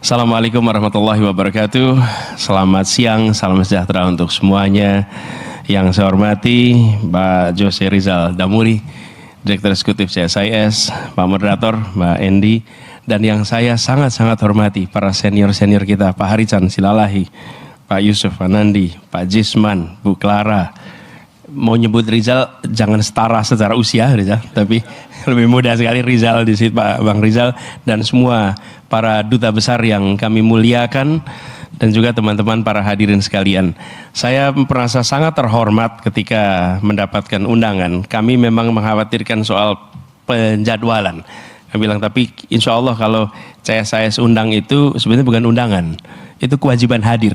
Assalamualaikum warahmatullahi wabarakatuh. Selamat siang, salam sejahtera untuk semuanya. Yang saya hormati Pak Jose Rizal Damuri, Direktur Eksekutif CSIS, Pak Moderator, Mbak Endi, dan yang saya sangat-sangat hormati para senior-senior kita, Pak Harican Silalahi, Pak Yusuf Anandi, Pak Jisman, Bu Clara. Mau nyebut Rizal jangan setara secara usia Rizal, tapi lebih muda sekali Rizal di situ, Pak Bang Rizal, dan semua para duta besar yang kami muliakan, dan juga teman-teman para hadirin sekalian. Saya merasa sangat terhormat ketika mendapatkan undangan. Kami memang mengkhawatirkan soal penjadwalan. Kami bilang, tapi insya Allah kalau CSIS undang itu sebenarnya bukan undangan, itu kewajiban hadir.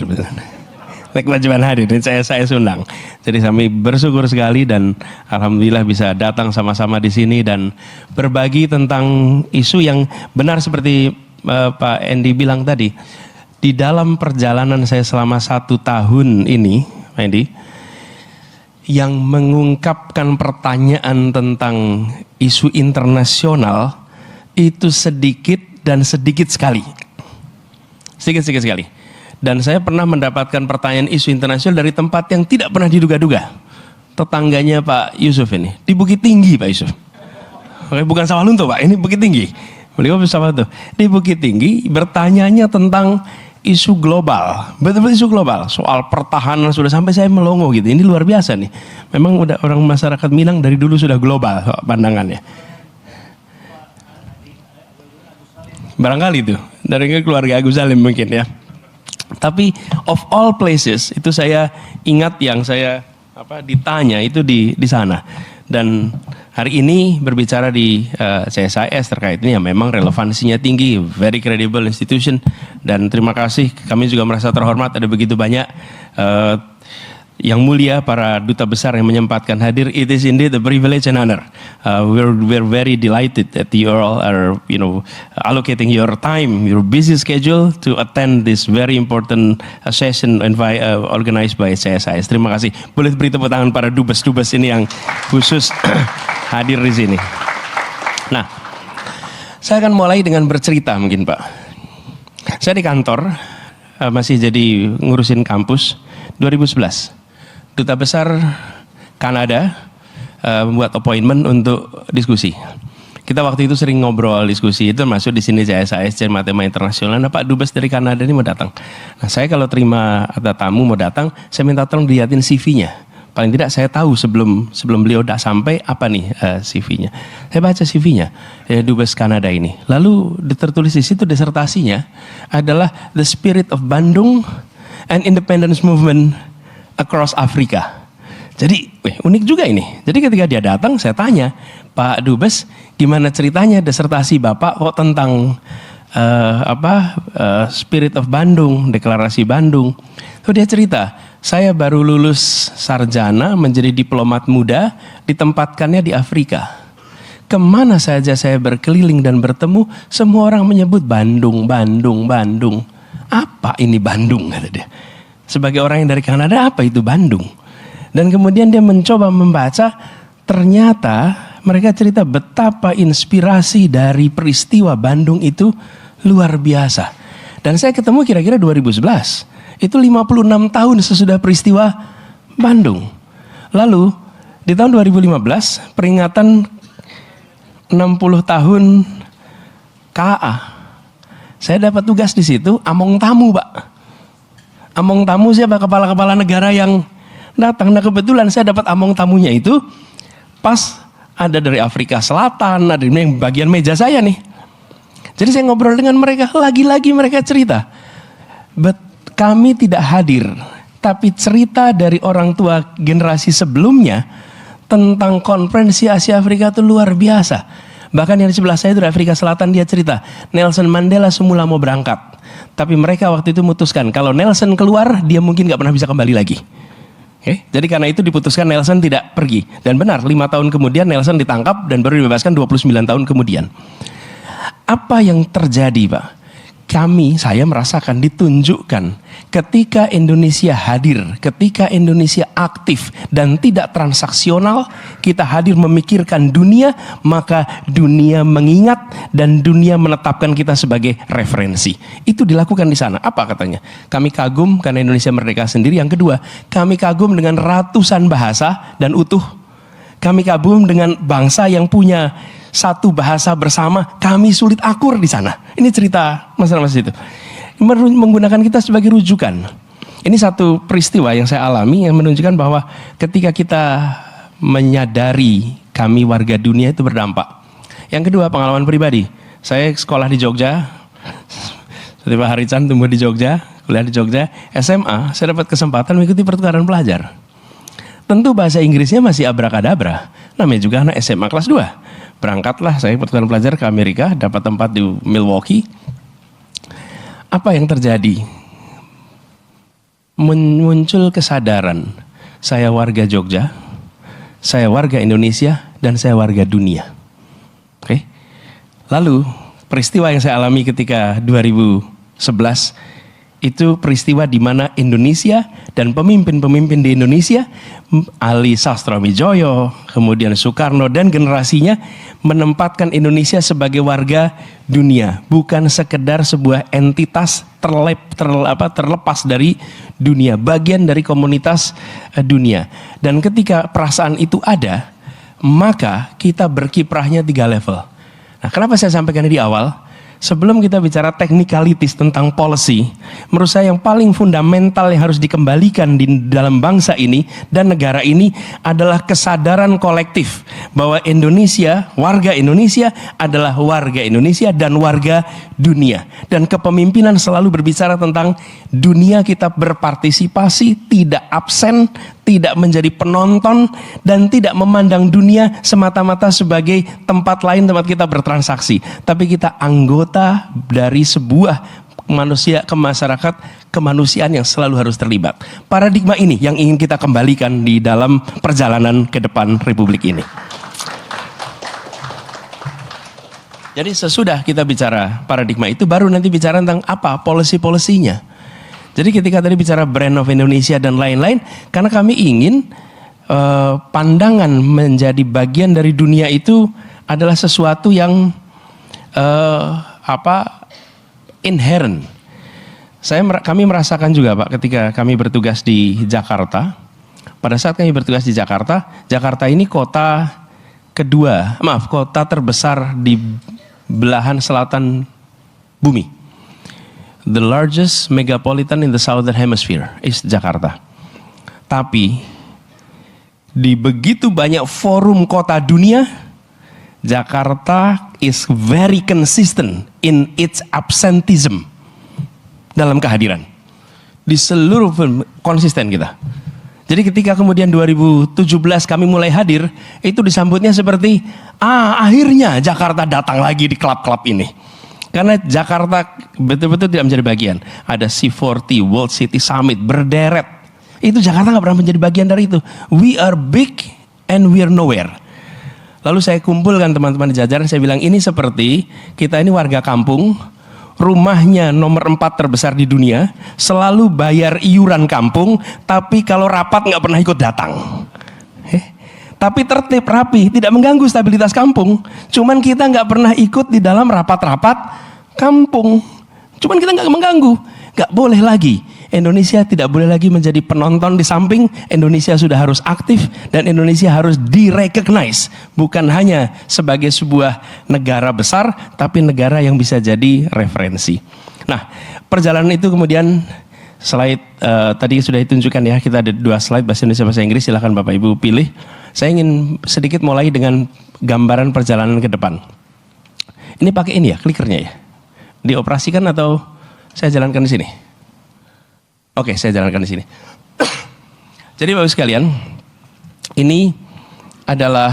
Kewajiban hadir, ini saya undang. Jadi kami bersyukur sekali dan alhamdulillah bisa datang sama-sama di sini dan berbagi tentang isu yang benar seperti Pak Endi bilang tadi. Di dalam perjalanan saya selama 1 tahun ini, Pak Endi, yang mengungkapkan pertanyaan tentang isu internasional itu sedikit dan sedikit sekali. Sedikit-sedikit sekali. Dan saya pernah mendapatkan pertanyaan isu internasional dari tempat yang tidak pernah diduga-duga. Tetangganya Pak Yusuf ini, di Bukit Tinggi Pak Yusuf. Oke, bukan Sawalunto Pak, ini Bukit Tinggi. Beliau bersama tuh di Bukit Tinggi bertanyanya tentang isu global, betul-betul isu global, soal pertahanan sudah sampai saya melongo gitu. Ini luar biasa nih. Memang udah orang masyarakat Minang dari dulu sudah global pandangannya. Barangkali itu dari keluarga Agus Salim mungkin ya. Tapi of all places itu saya ingat yang saya ditanya itu di sana. Dan hari ini berbicara di CSIS terkait ini yang memang relevansinya tinggi, very credible institution, dan terima kasih, kami juga merasa terhormat ada begitu banyak yang mulia para duta besar yang menyempatkan hadir. It is indeed a privilege and honor. We're very delighted that you all are allocating your time, your busy schedule to attend this very important session organized by CSIS. Terima kasih. Boleh beri tepuk tangan para dubes-dubes ini yang khusus hadir di sini. Nah, saya akan mulai dengan bercerita mungkin Pak. Saya di kantor masih jadi ngurusin kampus 2011. Duta Besar Kanada membuat appointment untuk diskusi. Kita waktu itu sering ngobrol diskusi, itu masuk di sini CSIS, Cermat Tema Internasional. Nah, Pak Dubes dari Kanada ini mau datang. Nah, saya kalau terima ada tamu mau datang, saya minta tolong dilihatin CV-nya. Paling tidak saya tahu sebelum beliau udah sampai apa nih CV-nya. Saya baca CV-nya Dubes Kanada ini. Lalu tertulis di situ disertasinya adalah The Spirit of Bandung and Independence Movement across Africa. Jadi unik juga ini. Jadi ketika dia datang saya tanya, Pak Dubes gimana ceritanya disertasi Bapak kok tentang Spirit of Bandung, Deklarasi Bandung. Tuh dia cerita, saya baru lulus sarjana menjadi diplomat muda, ditempatkannya di Afrika. Kemana saja saya berkeliling dan bertemu, semua orang menyebut Bandung, Bandung, Bandung. Apa ini Bandung kata dia. Sebagai orang yang dari Kanada, apa itu Bandung? Dan kemudian dia mencoba membaca, ternyata mereka cerita betapa inspirasi dari peristiwa Bandung itu luar biasa. Dan saya ketemu kira-kira 2011. Itu 56 tahun sesudah peristiwa Bandung. Lalu di tahun 2015 peringatan 60 tahun KA. Saya dapat tugas di situ, among tamu Pak. Among tamu siapa? Kepala-kepala negara yang datang. Nah kebetulan saya dapat among tamunya itu pas ada dari Afrika Selatan, ada yang bagian meja saya nih. Jadi saya ngobrol dengan mereka, lagi-lagi mereka cerita. Kami tidak hadir, tapi cerita dari orang tua generasi sebelumnya tentang konferensi Asia Afrika itu luar biasa. Bahkan yang di sebelah saya dari Afrika Selatan dia cerita, Nelson Mandela semula mau berangkat. Tapi mereka waktu itu memutuskan kalau Nelson keluar dia mungkin gak pernah bisa kembali lagi. Jadi karena itu diputuskan Nelson tidak pergi. Dan benar 5 tahun kemudian Nelson ditangkap dan baru dibebaskan 29 tahun kemudian. Apa yang terjadi Pak? saya merasakan ditunjukkan ketika Indonesia hadir, ketika Indonesia aktif dan tidak transaksional, kita hadir memikirkan dunia, maka dunia mengingat dan dunia menetapkan kita sebagai referensi. Itu dilakukan di sana. Apa katanya? Kami kagum karena Indonesia merdeka sendiri. Yang kedua, kami kagum dengan ratusan bahasa dan utuh. Kami kagum dengan bangsa yang punya satu bahasa bersama, kami sulit akur di sana. Ini cerita masalah-masalah itu. Menggunakan kita sebagai rujukan. Ini satu peristiwa yang saya alami yang menunjukkan bahwa ketika kita menyadari kami warga dunia itu berdampak. Yang kedua, pengalaman pribadi. Saya sekolah di Jogja, seperti Pak Harican tumbuh di Jogja, kuliah di Jogja. SMA, saya dapat kesempatan mengikuti pertukaran pelajar. Tentu bahasa Inggrisnya masih abrakadabra. Namanya juga anak SMA kelas 2. Berangkatlah saya pertukaran pelajar ke Amerika, dapat tempat di Milwaukee. Apa yang terjadi? Muncul kesadaran, saya warga Jogja, saya warga Indonesia, dan saya warga dunia. Oke. Lalu peristiwa yang saya alami ketika 2011 itu peristiwa di mana Indonesia dan pemimpin-pemimpin di Indonesia, Ali Sastroamidjojo, kemudian Soekarno dan generasinya menempatkan Indonesia sebagai warga dunia, bukan sekedar sebuah entitas terlepas dari dunia, bagian dari komunitas dunia. Dan ketika perasaan itu ada, maka kita berkiprahnya 3 level. Nah, kenapa saya sampaikan di awal? Sebelum kita bicara technicalities tentang policy, menurut saya yang paling fundamental yang harus dikembalikan di dalam bangsa ini dan negara ini adalah kesadaran kolektif bahwa Indonesia, warga Indonesia adalah warga Indonesia dan warga dunia. Dan kepemimpinan selalu berbicara tentang dunia kita berpartisipasi, tidak absen, tidak menjadi penonton, dan tidak memandang dunia semata-mata sebagai tempat lain tempat kita bertransaksi, tapi kita anggota dari sebuah manusia ke masyarakat kemanusiaan yang selalu harus terlibat. Paradigma ini yang ingin kita kembalikan di dalam perjalanan ke depan Republik ini. Jadi sesudah kita bicara paradigma itu, baru nanti bicara tentang apa policy-policynya. Jadi ketika tadi bicara brand of Indonesia dan lain-lain, karena kami ingin pandangan menjadi bagian dari dunia itu adalah sesuatu yang inherent. Kami merasakan juga Pak, ketika kami bertugas di Jakarta. Pada saat kami bertugas di Jakarta, Jakarta ini kota terbesar di belahan selatan bumi. The largest megapolitan in the southern hemisphere is Jakarta. Tapi di begitu banyak forum kota dunia, Jakarta is very consistent in its absenteeism dalam kehadiran. Di seluruh konsisten kita. Jadi ketika kemudian 2017 kami mulai hadir, itu disambutnya seperti, akhirnya Jakarta datang lagi di klub-klub ini. Karena Jakarta betul-betul tidak menjadi bagian. Ada C40, World City Summit, berderet. Itu Jakarta nggak pernah menjadi bagian dari itu. We are big and we are nowhere. Lalu saya kumpulkan teman-teman di jajaran, saya bilang ini seperti kita ini warga kampung, rumahnya nomor 4 terbesar di dunia, selalu bayar iuran kampung, tapi kalau rapat nggak pernah ikut datang. Tapi tertib, rapi, tidak mengganggu stabilitas kampung. Cuman kita nggak pernah ikut di dalam rapat-rapat kampung. Cuman kita nggak mengganggu. Nggak boleh lagi. Indonesia tidak boleh lagi menjadi penonton di samping. Indonesia sudah harus aktif dan Indonesia harus di-recognize. Bukan hanya sebagai sebuah negara besar, tapi negara yang bisa jadi referensi. Nah, perjalanan itu kemudian slide tadi sudah ditunjukkan ya. Kita ada 2 slide bahasa Indonesia bahasa Inggris. Silahkan Bapak Ibu pilih. Saya ingin sedikit mulai dengan gambaran perjalanan ke depan. Ini pakai ini ya, klikernya ya. Dioperasikan atau saya jalankan di sini? Oke, saya jalankan di sini. Jadi Bapak sekalian, ini adalah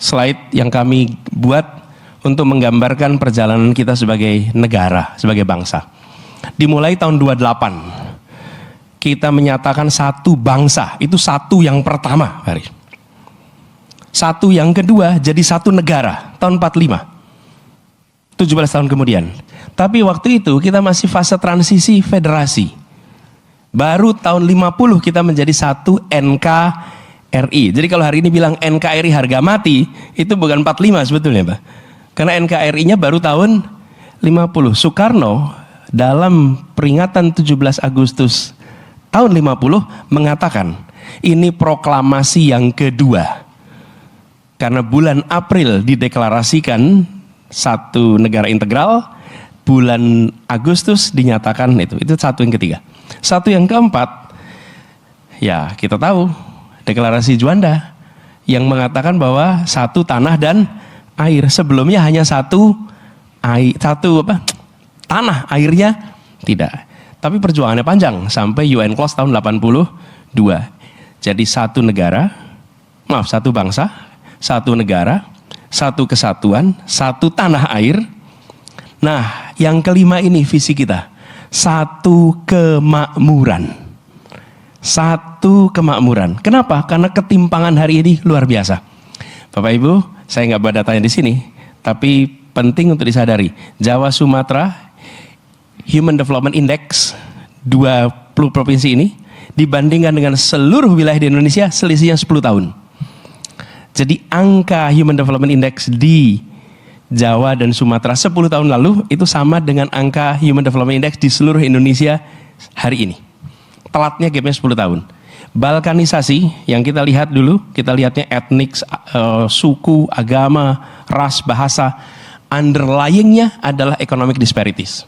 slide yang kami buat untuk menggambarkan perjalanan kita sebagai negara, sebagai bangsa. Dimulai tahun 28. Kita menyatakan satu bangsa, itu satu yang pertama, Hari. Satu yang kedua jadi satu negara, tahun 45. 17 tahun kemudian. Tapi waktu itu kita masih fase transisi federasi. Baru tahun 50 kita menjadi satu NKRI. Jadi kalau hari ini bilang NKRI harga mati, itu bukan 45 sebetulnya, Pak. Karena NKRI-nya baru tahun 50. Soekarno dalam peringatan 17 Agustus tahun 50 mengatakan, ini proklamasi yang kedua. Karena bulan April dideklarasikan satu negara integral, bulan Agustus dinyatakan itu satu yang ketiga. Satu yang keempat, ya kita tahu deklarasi Juanda yang mengatakan bahwa satu tanah dan air. Sebelumnya hanya tanah, airnya tidak. Tapi perjuangannya panjang sampai UN Close tahun 82. Jadi satu bangsa, satu negara, satu kesatuan, satu tanah air. Nah, yang kelima ini visi kita, satu kemakmuran. Satu kemakmuran. Kenapa? Karena ketimpangan hari ini luar biasa. Bapak Ibu, saya nggak bawa datanya di sini, tapi penting untuk disadari. Jawa Sumatera Human Development Index 20 provinsi ini dibandingkan dengan seluruh wilayah di Indonesia selisihnya 10 tahun. Jadi angka Human Development Index di Jawa dan Sumatera 10 tahun lalu itu sama dengan angka Human Development Index di seluruh Indonesia hari ini. Telatnya gapnya 10 tahun. Balkanisasi yang kita lihat dulu, kita lihatnya etnik, suku, agama, ras, bahasa. Underlyingnya adalah economic disparities.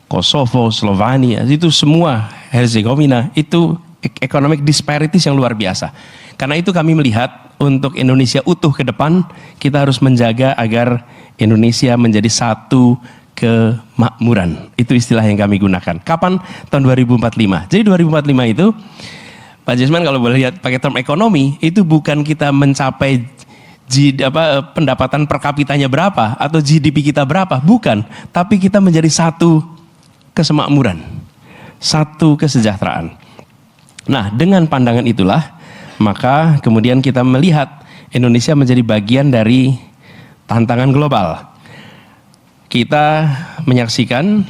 Kosovo, Slovenia, itu semua, Herzegovina, itu economic disparities yang luar biasa. Karena itu kami melihat untuk Indonesia utuh ke depan, kita harus menjaga agar Indonesia menjadi satu kemakmuran. Itu istilah yang kami gunakan. Kapan? Tahun 2045. Jadi 2045 itu, Pak Jesman kalau boleh lihat pakai term ekonomi, itu bukan kita mencapai pendapatan per kapitanya berapa atau GDP kita berapa, bukan. Tapi kita menjadi satu kesemakmuran, satu kesejahteraan. Nah, dengan pandangan itulah, maka kemudian kita melihat Indonesia menjadi bagian dari tantangan global. Kita menyaksikan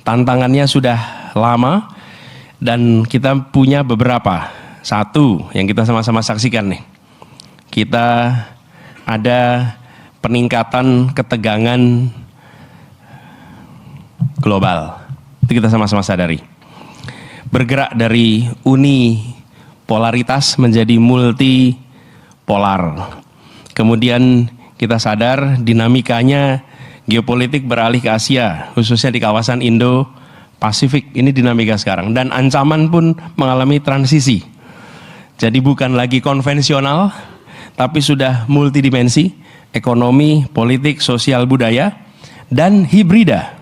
tantangannya sudah lama dan kita punya beberapa. Satu yang kita sama-sama saksikan nih. Kita ada peningkatan ketegangan global. Itu kita sama-sama sadari. Bergerak dari unipolaritas menjadi multipolar. Kemudian kita sadar dinamikanya geopolitik beralih ke Asia, khususnya di kawasan Indo-Pasifik. Ini dinamika sekarang. Dan ancaman pun mengalami transisi. Jadi bukan lagi konvensional, tapi sudah multidimensi, ekonomi, politik, sosial, budaya, dan hibrida.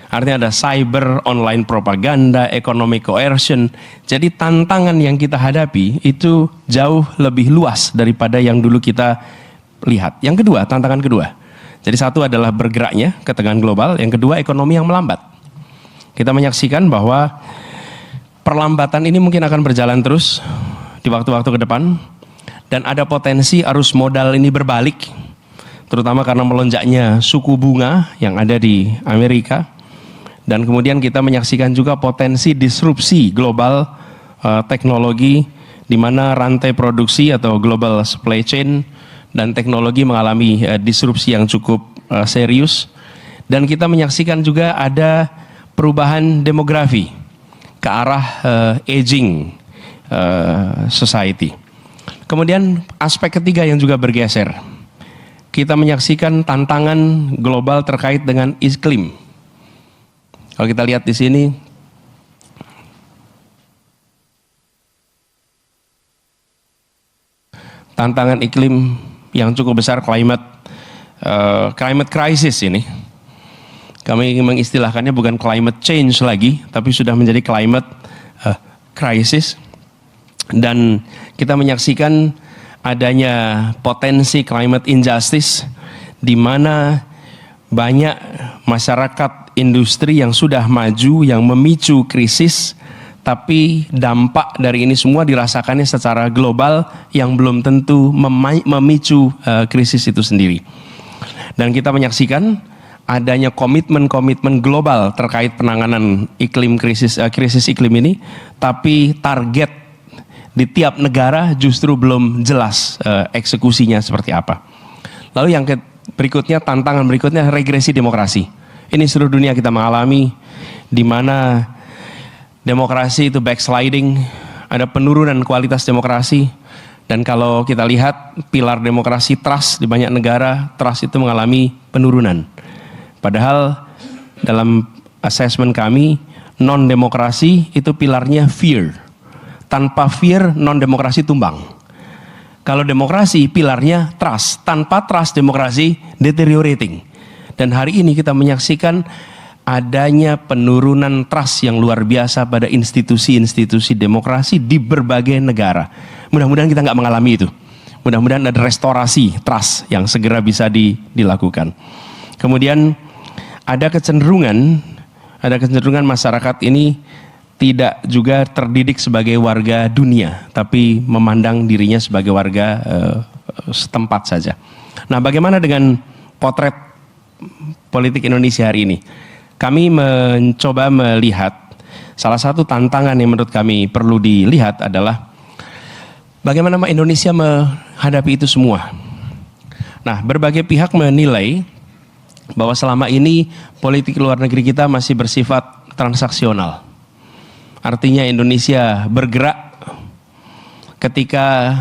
Artinya ada cyber, online propaganda, economic coercion. Jadi tantangan yang kita hadapi itu jauh lebih luas daripada yang dulu kita lihat. Yang kedua, tantangan kedua. Jadi satu adalah bergeraknya ketegangan global, yang kedua ekonomi yang melambat. Kita menyaksikan bahwa perlambatan ini mungkin akan berjalan terus di waktu-waktu ke depan. Dan ada potensi arus modal ini berbalik, terutama karena melonjaknya suku bunga yang ada di Amerika. Dan kemudian kita menyaksikan juga potensi disrupsi global teknologi, di mana rantai produksi atau global supply chain dan teknologi mengalami disrupsi yang cukup serius. Dan kita menyaksikan juga ada perubahan demografi ke arah aging society. Kemudian aspek ketiga yang juga bergeser, kita menyaksikan tantangan global terkait dengan iklim. Kalau kita lihat di sini, tantangan iklim yang cukup besar, climate crisis ini. Kami mengistilahkannya bukan climate change lagi, tapi sudah menjadi climate crisis. Dan kita menyaksikan adanya potensi climate injustice, di mana banyak masyarakat industri yang sudah maju yang memicu krisis, tapi dampak dari ini semua dirasakannya secara global yang belum tentu memicu krisis itu sendiri. Dan kita menyaksikan adanya komitmen-komitmen global terkait penanganan krisis iklim ini, tapi target di tiap negara justru belum jelas eksekusinya seperti apa. Lalu yang berikutnya, tantangan berikutnya, regresi demokrasi. Ini seluruh dunia kita mengalami, di mana demokrasi itu backsliding, ada penurunan kualitas demokrasi. Dan kalau kita lihat pilar demokrasi, trust, di banyak negara trust itu mengalami penurunan. Padahal dalam assessment kami, non demokrasi itu pilarnya fear. Tanpa fear, non demokrasi tumbang. Kalau demokrasi pilarnya trust, tanpa trust demokrasi deteriorating. Dan hari ini kita menyaksikan adanya penurunan trust yang luar biasa pada institusi-institusi demokrasi di berbagai negara. Mudah-mudahan kita nggak mengalami itu. Mudah-mudahan ada restorasi trust yang segera bisa dilakukan. Kemudian ada kecenderungan masyarakat ini tidak juga terdidik sebagai warga dunia, tapi memandang dirinya sebagai warga setempat saja. Nah, bagaimana dengan potret politik Indonesia hari ini? Kami mencoba melihat salah satu tantangan yang menurut kami perlu dilihat adalah bagaimana Indonesia menghadapi itu semua. Nah, berbagai pihak menilai bahwa selama ini politik luar negeri kita masih bersifat transaksional. Artinya Indonesia bergerak ketika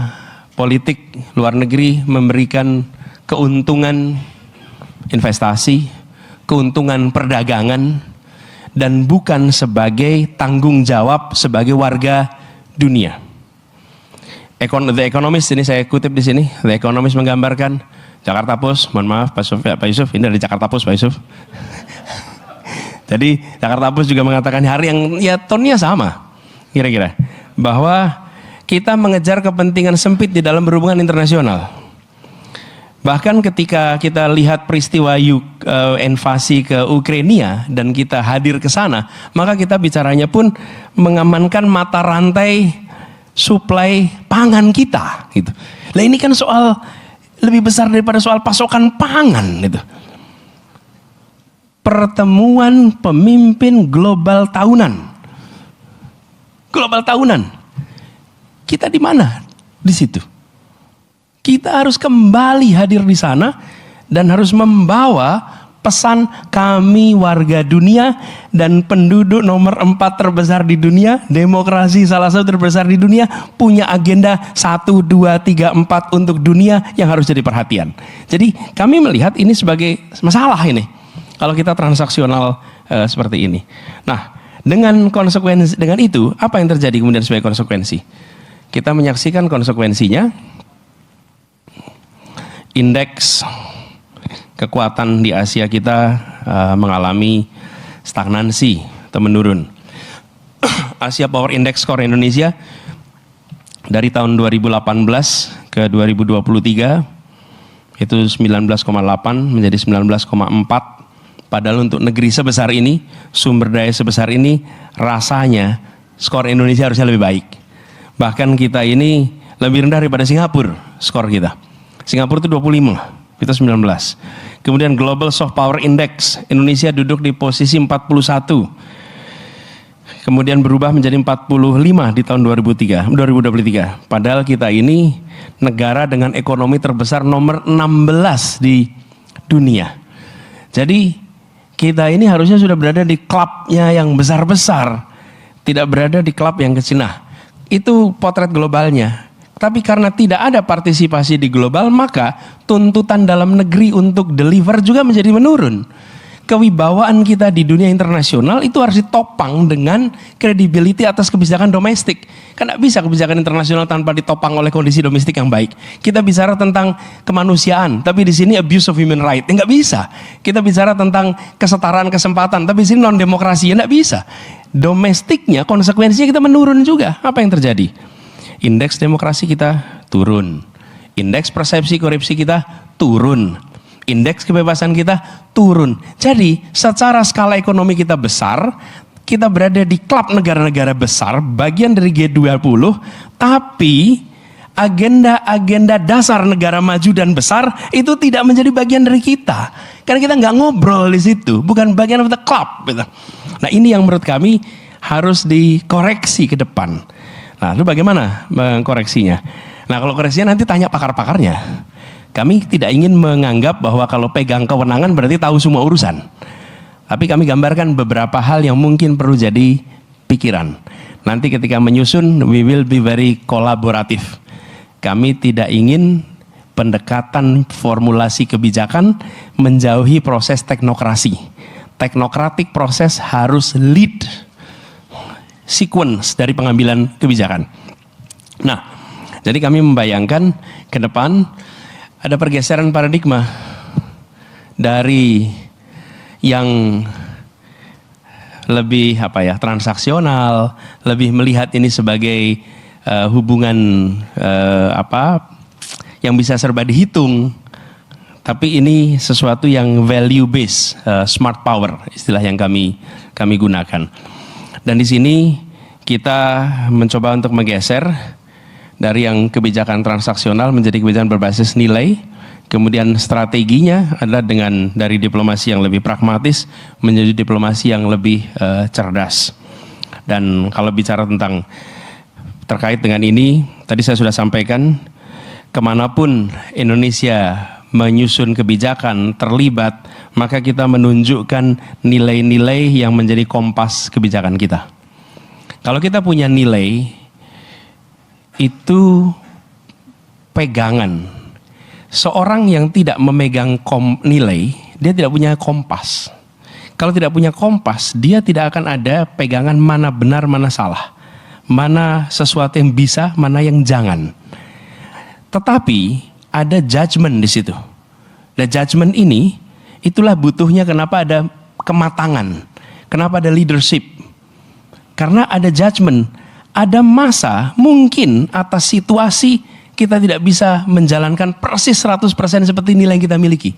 politik luar negeri memberikan keuntungan investasi, keuntungan perdagangan, dan bukan sebagai tanggung jawab sebagai warga dunia. The Economist, ini saya kutip di sini, The Economist menggambarkan Jakarta Post, mohon maaf Pak Yusuf, ini dari Jakarta Post Pak Yusuf. Jadi Jakarta Post juga mengatakan hari yang ya tonnya sama, kira-kira, bahwa kita mengejar kepentingan sempit di dalam berhubungan internasional. Bahkan ketika kita lihat peristiwa invasi ke Ukraina dan kita hadir ke sana, maka kita bicaranya pun mengamankan mata rantai suplai pangan kita, gitu. Nah, ini kan soal lebih besar daripada soal pasokan pangan, gitu. Pertemuan pemimpin global tahunan. Global tahunan. Kita di mana? Di situ. Kita harus kembali hadir di sana dan harus membawa pesan kami warga dunia dan penduduk nomor 4 terbesar di dunia, demokrasi salah satu terbesar di dunia, punya agenda 1, 2, 3, 4 untuk dunia yang harus jadi perhatian. Jadi kami melihat ini sebagai masalah ini kalau kita transaksional seperti ini. Nah, dengan konsekuensi, dengan itu apa yang terjadi kemudian sebagai konsekuensi? Kita menyaksikan konsekuensinya. Indeks kekuatan di Asia kita mengalami stagnansi atau menurun. Asia Power Index Score Indonesia dari tahun 2018 ke 2023 itu 19,8 menjadi 19,4. Padahal untuk negeri sebesar ini, sumber daya sebesar ini, rasanya skor Indonesia harusnya lebih baik. Bahkan kita ini lebih rendah daripada Singapura skor kita. Singapura itu 25, kita 19. Kemudian Global Soft Power Index, Indonesia duduk di posisi 41. Kemudian berubah menjadi 45 di tahun 2023. Padahal kita ini negara dengan ekonomi terbesar nomor 16 di dunia. Jadi kita ini harusnya sudah berada di klubnya yang besar-besar, tidak berada di klub yang kecil. Nah, itu potret globalnya. Tapi karena tidak ada partisipasi di global, maka tuntutan dalam negeri untuk deliver juga menjadi menurun. Kewibawaan kita di dunia internasional itu harus ditopang dengan credibility atas kebijakan domestik. Karena bisa kebijakan internasional tanpa ditopang oleh kondisi domestik yang baik. Kita bicara tentang kemanusiaan, tapi di sini abuse of human right, nggak bisa. Kita bicara tentang kesetaraan kesempatan, tapi di sini non demokrasi, nggak bisa. Domestiknya konsekuensinya kita menurun juga. Apa yang terjadi? Indeks demokrasi kita turun, indeks persepsi korupsi kita turun, indeks kebebasan kita turun. Jadi secara skala ekonomi kita besar, kita berada di klub negara-negara besar, bagian dari G20, tapi agenda-agenda dasar negara maju dan besar itu tidak menjadi bagian dari kita. Karena kita nggak ngobrol di situ, bukan bagian of the club. Gitu. Nah ini yang menurut kami harus dikoreksi ke depan. Nah lalu bagaimana mengkoreksinya? Nah kalau koreksinya nanti tanya pakar-pakarnya. Kami tidak ingin menganggap bahwa kalau pegang kewenangan berarti tahu semua urusan. Tapi kami gambarkan beberapa hal yang mungkin perlu jadi pikiran. Nanti ketika menyusun, we will be very kolaboratif. Kami tidak ingin pendekatan formulasi kebijakan menjauhi proses teknokrasi. Teknokratik proses harus lead sequence dari pengambilan kebijakan. Nah, jadi kami membayangkan ke depan ada pergeseran paradigma dari yang lebih transaksional, lebih melihat ini sebagai hubungan yang bisa serba dihitung, tapi ini sesuatu yang value based, smart power istilah yang kami gunakan. Dan di sini kita mencoba untuk menggeser dari yang kebijakan transaksional menjadi kebijakan berbasis nilai. Kemudian strateginya adalah dari diplomasi yang lebih pragmatis menjadi diplomasi yang lebih cerdas. Dan kalau bicara terkait dengan ini, tadi saya sudah sampaikan, kemanapun Indonesia menyusun kebijakan, terlibat, maka kita menunjukkan nilai-nilai yang menjadi kompas kebijakan kita. Kalau kita punya nilai, itu pegangan. Seorang yang tidak memegang nilai, dia tidak punya kompas. Kalau tidak punya kompas, dia tidak akan ada pegangan mana benar, mana salah. Mana sesuatu yang bisa, mana yang jangan. Tetapi ada judgment di situ. Dan judgment ini, itulah butuhnya kenapa ada kematangan. Kenapa ada leadership. Karena ada judgment. Ada masa mungkin atas situasi kita tidak bisa menjalankan persis 100% seperti nilai yang kita miliki.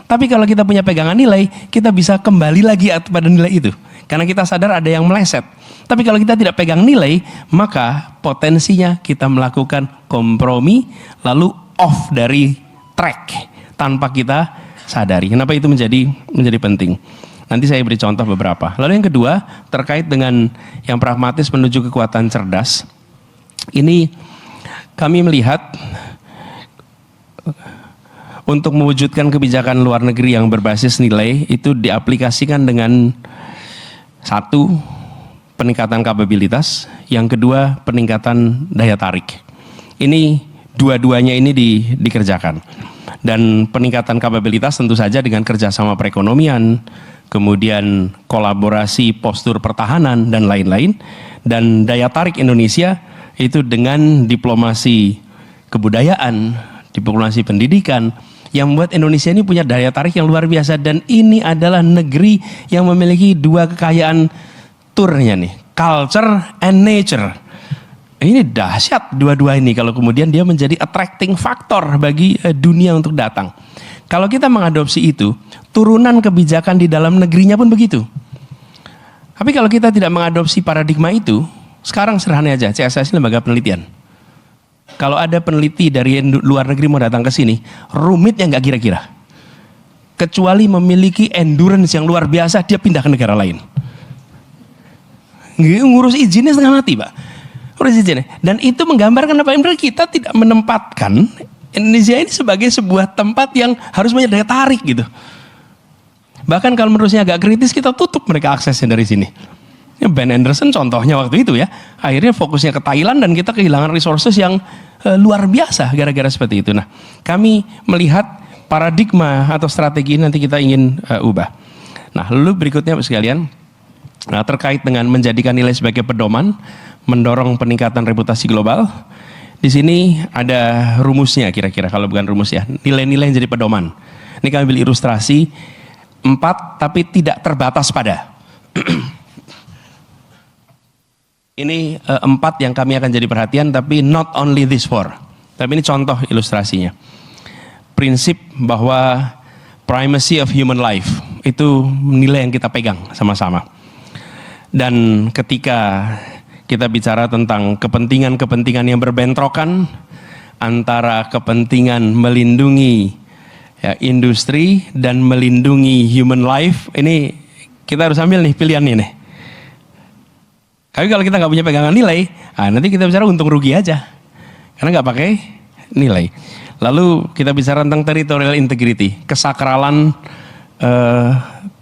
Tapi kalau kita punya pegangan nilai, kita bisa kembali lagi pada nilai itu. Karena kita sadar ada yang meleset. Tapi kalau kita tidak pegang nilai, maka potensinya kita melakukan kompromi, lalu off dari track tanpa kita sadari. Kenapa itu menjadi penting? Nanti saya beri contoh beberapa. Lalu yang kedua, terkait dengan yang pragmatis menuju kekuatan cerdas. Ini kami melihat untuk mewujudkan kebijakan luar negeri yang berbasis nilai itu diaplikasikan dengan satu, peningkatan kapabilitas, yang kedua peningkatan daya tarik. Ini dua-duanya ini dikerjakan. Dan peningkatan kapabilitas tentu saja dengan kerjasama perekonomian, kemudian kolaborasi postur pertahanan dan lain-lain. Dan daya tarik Indonesia itu dengan diplomasi kebudayaan, diplomasi pendidikan, yang membuat Indonesia ini punya daya tarik yang luar biasa. Dan ini adalah negeri yang memiliki dua kekayaan turnya nih, culture and nature. Ini dahsyat dua-dua ini kalau kemudian dia menjadi attracting factor bagi dunia untuk datang. Kalau kita mengadopsi itu, turunan kebijakan di dalam negerinya pun begitu. Tapi kalau kita tidak mengadopsi paradigma itu, sekarang sederhana aja, CSIS ini lembaga penelitian. Kalau ada peneliti dari luar negeri mau datang ke sini, rumitnya nggak kira-kira. Kecuali memiliki endurance yang luar biasa, dia pindah ke negara lain. Ngurus izinnya setengah mati, Pak. Ngurus izinnya. Dan itu menggambarkan apa yang kita tidak menempatkan Indonesia ini sebagai sebuah tempat yang harus punya daya tarik gitu. Bahkan kalau menurutnya agak kritis, kita tutup mereka aksesnya dari sini. Ben Anderson contohnya waktu itu ya, akhirnya fokusnya ke Thailand dan kita kehilangan resources yang luar biasa gara-gara seperti itu. Nah, kami melihat paradigma atau strategi nanti kita ingin ubah. Nah, lalu berikutnya sekalian, nah, terkait dengan menjadikan nilai sebagai pedoman, mendorong peningkatan reputasi global. Di sini ada rumusnya kira-kira, kalau bukan rumus ya, nilai-nilai yang jadi pedoman. Ini kami ambil ilustrasi 4 tapi tidak terbatas pada. Ini 4 yang kami akan jadi perhatian, tapi not only this 4. Tapi ini contoh ilustrasinya. Prinsip bahwa primacy of human life, itu nilai yang kita pegang sama-sama. Dan ketika kita bicara tentang kepentingan-kepentingan yang berbentrokan, antara kepentingan melindungi industri dan melindungi human life. Ini kita harus ambil nih pilihannya nih. Tapi kalau kita nggak punya pegangan nilai, nanti kita bicara untung rugi aja, karena nggak pakai nilai. Lalu kita bicara tentang territorial integrity, kesakralan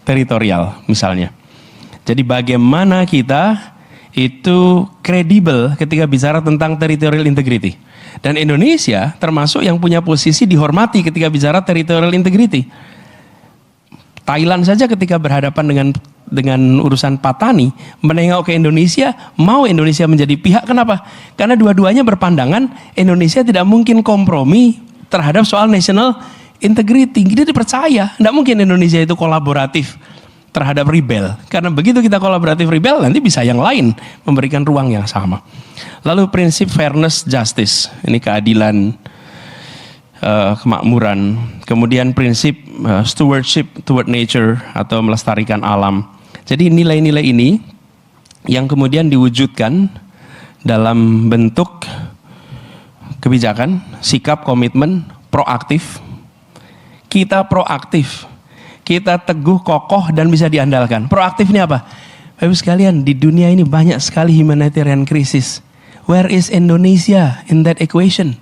teritorial misalnya. Jadi bagaimana kita itu kredibel ketika bicara tentang territorial integrity. Dan Indonesia termasuk yang punya posisi dihormati ketika bicara territorial integrity. Thailand saja ketika berhadapan dengan urusan Patani, menengok ke Indonesia, mau Indonesia menjadi pihak. Kenapa? Karena dua-duanya berpandangan Indonesia tidak mungkin kompromi terhadap soal national integrity. Dia dipercaya, tidak mungkin Indonesia itu kolaboratif terhadap rebel. Karena begitu kita kolaboratif rebel, nanti bisa yang lain memberikan ruang yang sama. Lalu prinsip fairness justice, ini keadilan, kemakmuran. Kemudian prinsip stewardship toward nature atau melestarikan alam. Jadi nilai-nilai ini yang kemudian diwujudkan dalam bentuk kebijakan, sikap, komitmen, proaktif. Kita proaktif. Kita teguh, kokoh, dan bisa diandalkan. Proaktif ini apa? Bapak Ibu sekalian, di dunia ini banyak sekali humanitarian krisis. Where is Indonesia in that equation?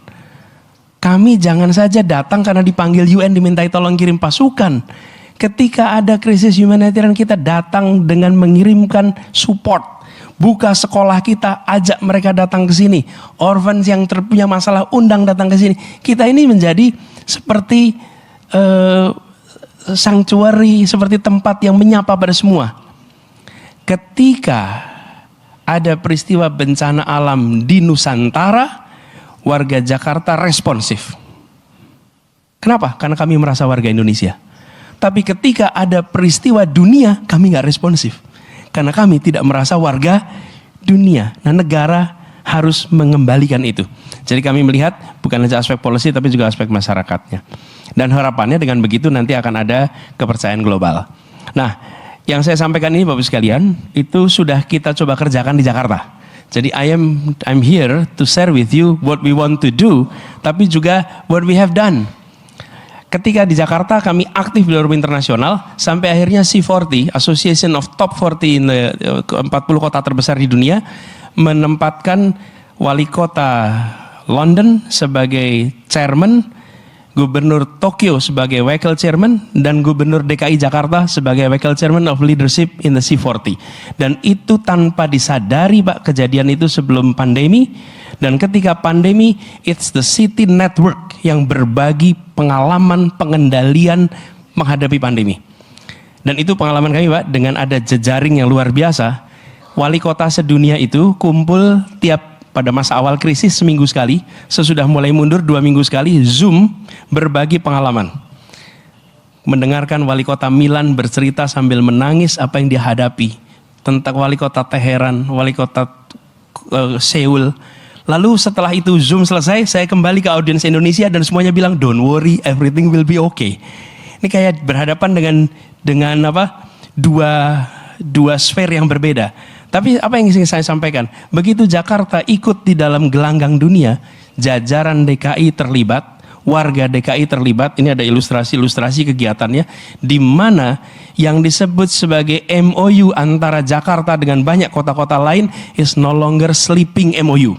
Kami jangan saja datang karena dipanggil UN dimintai tolong kirim pasukan. Ketika ada krisis humanitarian, kita datang dengan mengirimkan support. Buka sekolah kita, ajak mereka datang ke sini. Orphans yang punya masalah, undang datang ke sini. Kita ini menjadi seperti sanctuary, seperti tempat yang menyapa pada semua. Ketika ada peristiwa bencana alam di Nusantara, warga Jakarta responsif. Kenapa? Karena kami merasa warga Indonesia. Tapi ketika ada peristiwa dunia, kami nggak responsif. Karena kami tidak merasa warga dunia. Nah, negara harus mengembalikan itu. Jadi kami melihat bukan saja aspek policy, tapi juga aspek masyarakatnya. Dan harapannya dengan begitu nanti akan ada kepercayaan global. Nah, yang saya sampaikan ini Bapak sekalian, itu sudah kita coba kerjakan di Jakarta. Jadi I'm here to share with you what we want to do, tapi juga what we have done. Ketika di Jakarta kami aktif di forum internasional, sampai akhirnya C40, Association of Top 40 in the 40 kota terbesar di dunia, menempatkan wali kota London sebagai chairman, Gubernur Tokyo sebagai wakil chairman, dan Gubernur DKI Jakarta sebagai wakil chairman of leadership in the C40. Dan itu tanpa disadari Pak, kejadian itu sebelum pandemi. Dan ketika pandemi, it's the city network yang berbagi pengalaman pengendalian menghadapi pandemi. Dan itu pengalaman kami Pak, dengan ada jejaring yang luar biasa. Wali kota sedunia itu kumpul pada masa awal krisis seminggu sekali, sesudah mulai mundur 2 minggu sekali, Zoom berbagi pengalaman. Mendengarkan wali kota Milan bercerita sambil menangis apa yang dihadapi, tentang wali kota Teheran, wali kota Seoul. Lalu setelah itu Zoom selesai, saya kembali ke audiens Indonesia dan semuanya bilang, don't worry, everything will be okay. Ini kayak berhadapan dengan apa? Dua sfer yang berbeda. Tapi apa yang ingin saya sampaikan, begitu Jakarta ikut di dalam gelanggang dunia, jajaran DKI terlibat, warga DKI terlibat. Ini ada ilustrasi kegiatannya, di mana yang disebut sebagai MOU antara Jakarta dengan banyak kota-kota lain is no longer sleeping MOU,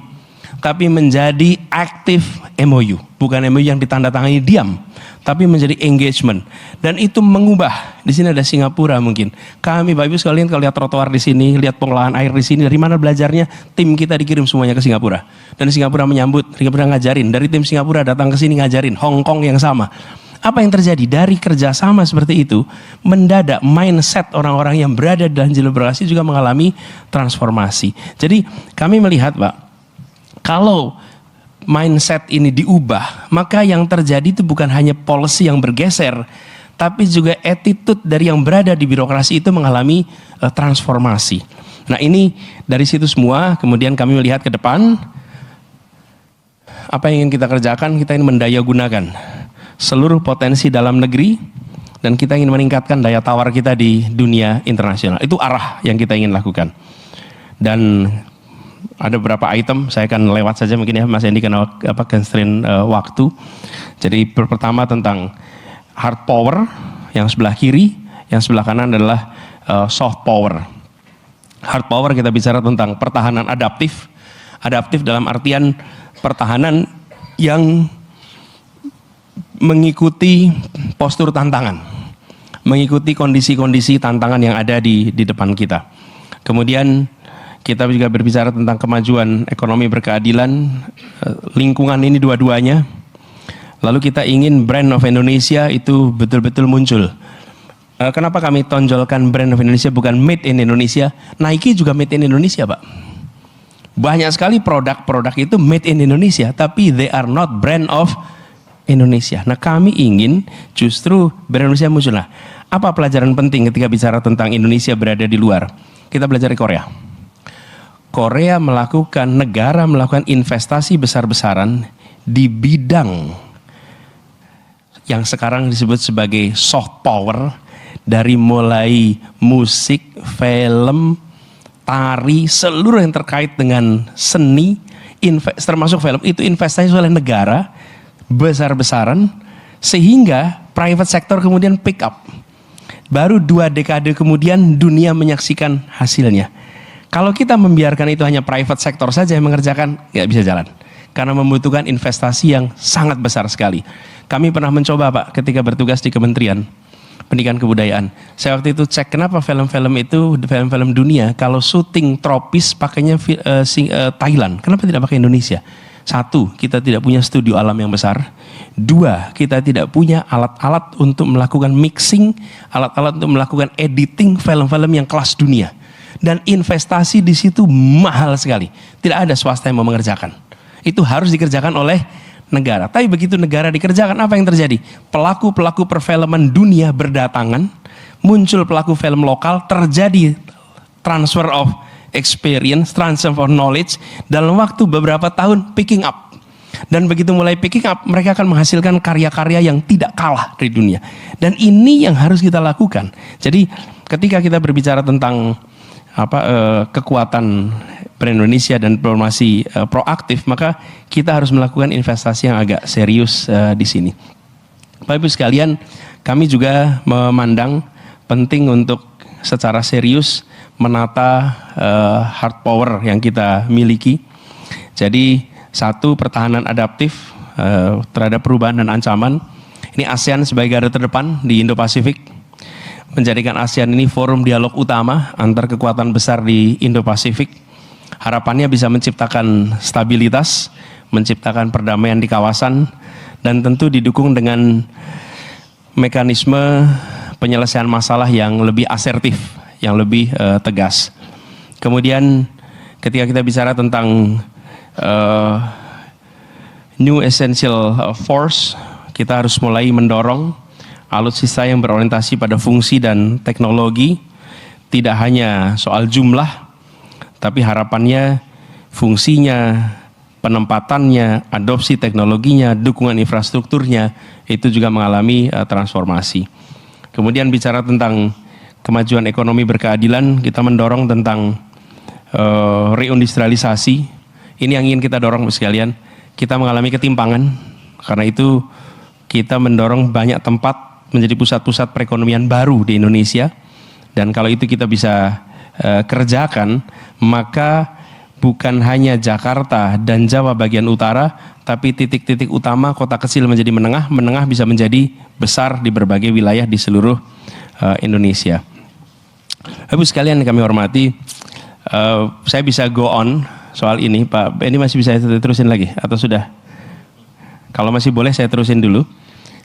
tapi menjadi active MOU. Bukan MOU yang ditandatangani diam, tapi menjadi engagement. Dan itu mengubah. Di sini ada Singapura mungkin. Kami Bapak Ibu sekalian kalau lihat trotoar di sini, lihat pengolahan air di sini, dari mana belajarnya? Tim kita dikirim semuanya ke Singapura. Dan Singapura menyambut, Singapura ngajarin. Dari tim Singapura datang ke sini ngajarin. Hong Kong yang sama. Apa yang terjadi? Dari kerjasama seperti itu, mendadak mindset orang-orang yang berada dalam jalur berkreasi juga mengalami transformasi. Jadi kami melihat Pak, kalau mindset ini diubah, maka yang terjadi itu bukan hanya policy yang bergeser, tapi juga attitude dari yang berada di birokrasi itu mengalami transformasi. Nah ini dari situ semua, kemudian kami melihat ke depan, apa yang ingin kita kerjakan, kita ingin mendaya gunakan seluruh potensi dalam negeri, dan kita ingin meningkatkan daya tawar kita di dunia internasional. Itu arah yang kita ingin lakukan. Dan ada beberapa item, saya akan lewat saja mungkin ya Mas Hendy karena constraint waktu. Jadi pertama tentang hard power yang sebelah kiri, yang sebelah kanan adalah soft power. Hard power kita bicara tentang pertahanan adaptif. Adaptif dalam artian pertahanan yang mengikuti postur tantangan, mengikuti kondisi-kondisi tantangan yang ada di depan kita. Kemudian kita juga berbicara tentang kemajuan ekonomi berkeadilan, lingkungan ini dua-duanya. Lalu kita ingin brand of Indonesia itu betul-betul muncul. Kenapa kami tonjolkan brand of Indonesia bukan made in Indonesia? Nike juga made in Indonesia, Pak. Banyak sekali produk-produk itu made in Indonesia, tapi they are not brand of Indonesia. Nah, kami ingin justru brand Indonesia muncul. Nah, apa pelajaran penting ketika bicara tentang Indonesia berada di luar? Kita belajar di Korea. Korea negara melakukan investasi besar-besaran di bidang yang sekarang disebut sebagai soft power, dari mulai musik, film, tari, seluruh yang terkait dengan seni, termasuk film, itu investasi oleh negara besar-besaran, sehingga private sector kemudian pick up. Baru 2 dekade kemudian dunia menyaksikan hasilnya. Kalau kita membiarkan itu hanya private sector saja yang mengerjakan, nggak bisa jalan. Karena membutuhkan investasi yang sangat besar sekali. Kami pernah mencoba, Pak, ketika bertugas di Kementerian Pendidikan Kebudayaan. Saya waktu itu cek kenapa film-film itu, film-film dunia, kalau syuting tropis pakainya Thailand. Kenapa tidak pakai Indonesia? 1, kita tidak punya studio alam yang besar. 2, kita tidak punya alat-alat untuk melakukan mixing, alat-alat untuk melakukan editing film-film yang kelas dunia. Dan investasi di situ mahal sekali. Tidak ada swasta yang mau mengerjakan. Itu harus dikerjakan oleh negara. Tapi begitu negara dikerjakan, apa yang terjadi? Pelaku-pelaku perfilman dunia berdatangan, muncul pelaku film lokal, terjadi transfer of experience, transfer of knowledge, dalam waktu beberapa tahun picking up. Dan begitu mulai picking up, mereka akan menghasilkan karya-karya yang tidak kalah dari dunia. Dan ini yang harus kita lakukan. Jadi ketika kita berbicara tentang kekuatan brand Indonesia dan diplomasi proaktif, maka kita harus melakukan investasi yang agak serius di sini. Bapak Ibu sekalian, kami juga memandang penting untuk secara serius menata hard power yang kita miliki. Jadi 1, pertahanan adaptif terhadap perubahan dan ancaman. Ini ASEAN sebagai garda terdepan di Indo-Pasifik, menjadikan ASEAN ini forum dialog utama antar kekuatan besar di Indo-Pasifik. Harapannya bisa menciptakan stabilitas, menciptakan perdamaian di kawasan, dan tentu didukung dengan mekanisme penyelesaian masalah yang lebih asertif, yang lebih tegas. Kemudian ketika kita bicara tentang new essential force, kita harus mulai mendorong alutsista yang berorientasi pada fungsi dan teknologi, tidak hanya soal jumlah, tapi harapannya fungsinya, penempatannya, adopsi teknologinya, dukungan infrastrukturnya, itu juga mengalami transformasi. Kemudian bicara tentang kemajuan ekonomi berkeadilan, kita mendorong tentang reindustrialisasi. Ini yang ingin kita dorong sekalian. Kita mengalami ketimpangan, karena itu kita mendorong banyak tempat menjadi pusat-pusat perekonomian baru di Indonesia. Dan kalau itu kita bisa kerjakan, maka bukan hanya Jakarta dan Jawa bagian utara, tapi titik-titik utama kota kecil menjadi menengah, menengah bisa menjadi besar di berbagai wilayah di seluruh Indonesia. Ibu sekalian yang kami hormati, saya bisa go on soal ini, Pak. Ini masih bisa saya terusin lagi atau sudah? Kalau masih boleh saya terusin dulu.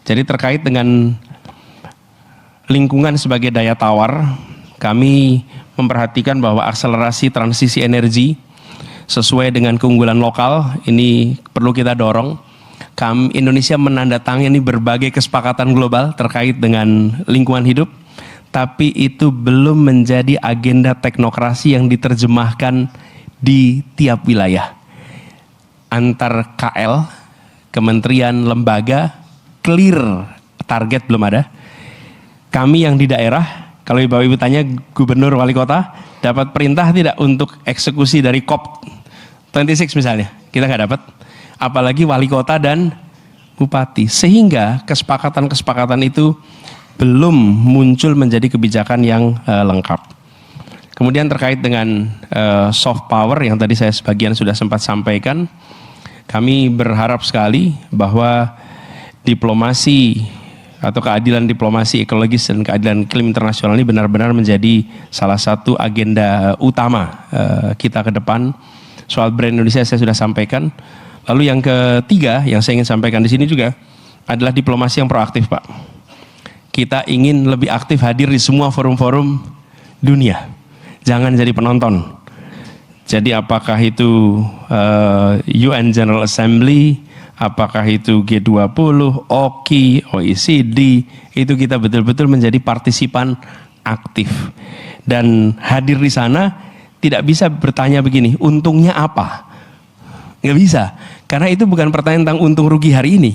Jadi terkait dengan lingkungan sebagai daya tawar, kami memperhatikan bahwa akselerasi transisi energi sesuai dengan keunggulan lokal ini perlu kita dorong. Indonesia menandatangani berbagai kesepakatan global terkait dengan lingkungan hidup, tapi itu belum menjadi agenda teknokrasi yang diterjemahkan di tiap wilayah. Antar KL, kementerian, lembaga, clear target belum ada. Kami yang di daerah, kalau Bapak Ibu tanya gubernur wali kota, dapat perintah tidak untuk eksekusi dari COP 26 misalnya, kita nggak dapat, apalagi wali kota dan bupati. Sehingga kesepakatan-kesepakatan itu belum muncul menjadi kebijakan yang lengkap. Kemudian terkait dengan soft power yang tadi saya sebagian sudah sempat sampaikan, kami berharap sekali bahwa diplomasi atau keadilan diplomasi ekologis dan keadilan iklim internasional ini benar-benar menjadi salah satu agenda utama kita ke depan. Soal brand Indonesia saya sudah sampaikan. Lalu yang ketiga yang saya ingin sampaikan di sini juga adalah diplomasi yang proaktif, Pak. Kita ingin lebih aktif hadir di semua forum-forum dunia. Jangan jadi penonton. Jadi apakah itu UN General Assembly, apakah itu G20, OKI, OECD, itu kita betul-betul menjadi partisipan aktif. Dan hadir di sana tidak bisa bertanya begini, untungnya apa? Nggak bisa. Karena itu bukan pertanyaan tentang untung rugi hari ini.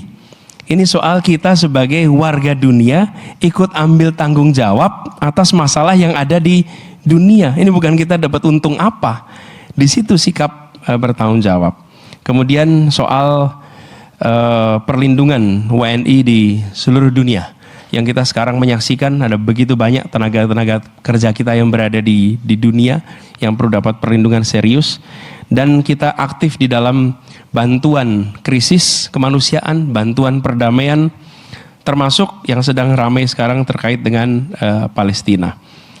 Ini soal kita sebagai warga dunia ikut ambil tanggung jawab atas masalah yang ada di dunia. Ini bukan kita dapat untung apa. Di situ sikap bertanggung jawab. Kemudian soal perlindungan WNI di seluruh dunia. Yang kita sekarang menyaksikan ada begitu banyak tenaga-tenaga kerja kita yang berada di dunia yang perlu dapat perlindungan serius. Dan kita aktif di dalam bantuan krisis kemanusiaan, bantuan perdamaian, termasuk yang sedang ramai sekarang terkait dengan Palestina.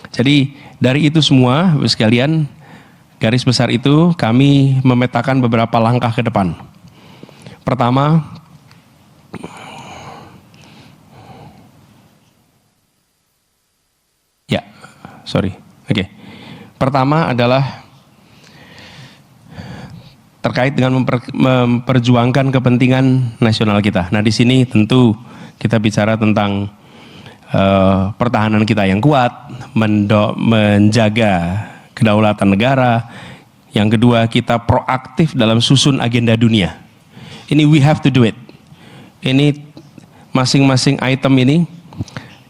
Jadi dari itu semua, Bapak sekalian, garis besar itu kami memetakan beberapa langkah ke depan. Pertama, pertama adalah terkait dengan memperjuangkan kepentingan nasional kita. Nah, di sini tentu kita bicara tentang pertahanan kita yang kuat, menjaga kedaulatan negara. Yang kedua, kita proaktif dalam susun agenda dunia. Ini we have to do it. Ini masing-masing item ini,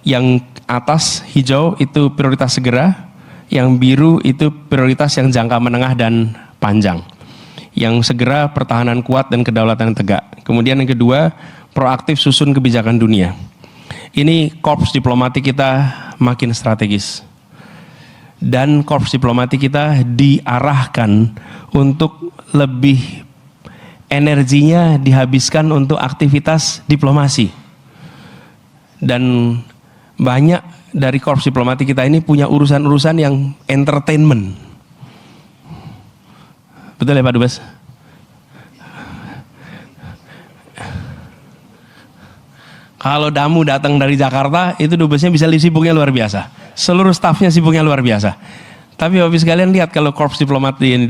yang atas hijau itu prioritas segera, yang biru itu prioritas yang jangka menengah dan panjang. Yang segera pertahanan kuat dan kedaulatan tegak. Kemudian yang kedua, proaktif susun kebijakan dunia. Ini korps diplomatik kita makin strategis. Dan korps diplomatik kita diarahkan untuk lebih energinya dihabiskan untuk aktivitas diplomasi. Dan banyak dari korps diplomatik kita ini punya urusan-urusan yang entertainment. Betul ya Pak Dubes? Kalau Damu datang dari Jakarta, itu Dubesnya bisa sibuknya luar biasa. Seluruh stafnya sibuknya luar biasa. Tapi Bapak sekalian lihat kalau korps diplomat di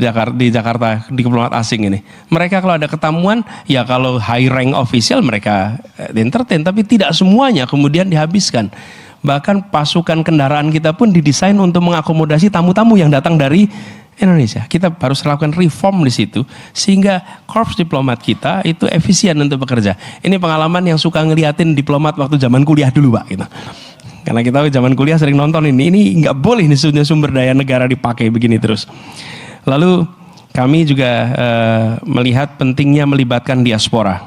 Jakarta, diplomat asing ini. Mereka kalau ada ketemuan, ya kalau high rank official mereka entertain. Tapi tidak semuanya kemudian dihabiskan. Bahkan pasukan kendaraan kita pun didesain untuk mengakomodasi tamu-tamu yang datang dari Indonesia. Kita harus lakukan reform di situ sehingga korps diplomat kita itu efisien untuk bekerja. Ini pengalaman yang suka ngeliatin diplomat waktu zaman kuliah dulu, Pak. Gitu. Karena kita zaman kuliah sering nonton ini nggak boleh nih sumber daya negara dipakai begini terus. Lalu kami juga melihat pentingnya melibatkan diaspora.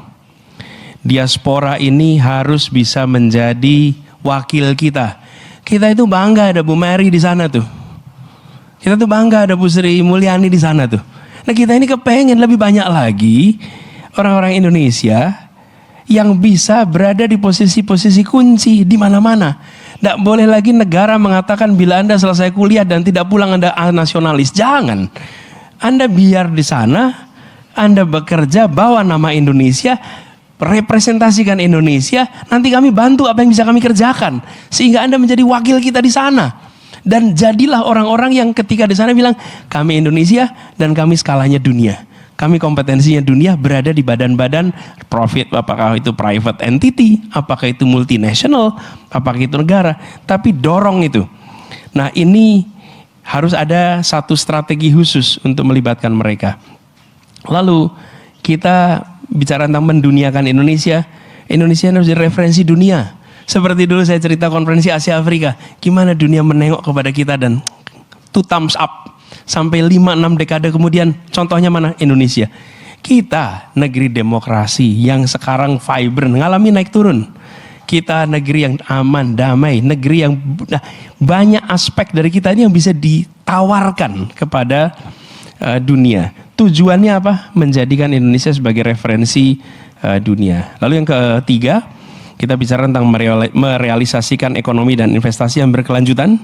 Diaspora ini harus bisa menjadi wakil kita. Kita itu bangga ada Bu Mary di sana tuh. Kita tuh bangga ada Bu Sri Mulyani di sana tuh. Nah kita ini kepengen lebih banyak lagi orang-orang Indonesia yang bisa berada di posisi-posisi kunci di mana-mana. Tidak boleh lagi negara mengatakan bila Anda selesai kuliah dan tidak pulang Anda nasionalis. Jangan. Anda biar di sana, Anda bekerja, bawa nama Indonesia, representasikan Indonesia, nanti kami bantu apa yang bisa kami kerjakan. Sehingga Anda menjadi wakil kita di sana. Dan jadilah orang-orang yang ketika di sana bilang, kami Indonesia dan kami skalanya dunia. Kami kompetensinya dunia berada di badan-badan profit, apakah itu private entity, apakah itu multinational, apakah itu negara. Tapi dorong itu. Nah ini harus ada satu strategi khusus untuk melibatkan mereka. Lalu kita bicara tentang menduniakan Indonesia. Indonesia harus jadi referensi dunia. Seperti dulu saya cerita konferensi Asia Afrika, gimana dunia menengok kepada kita dan two thumbs up. sampai 5-6 dekade kemudian. Contohnya mana? Indonesia. Kita negeri demokrasi yang sekarang vibrant, ngalami naik turun. Kita negeri yang aman, damai, negeri yang banyak aspek dari kita ini yang bisa ditawarkan kepada dunia. Tujuannya apa? Menjadikan Indonesia sebagai referensi dunia. Lalu yang ketiga, kita bicara tentang merealisasikan ekonomi dan investasi yang berkelanjutan.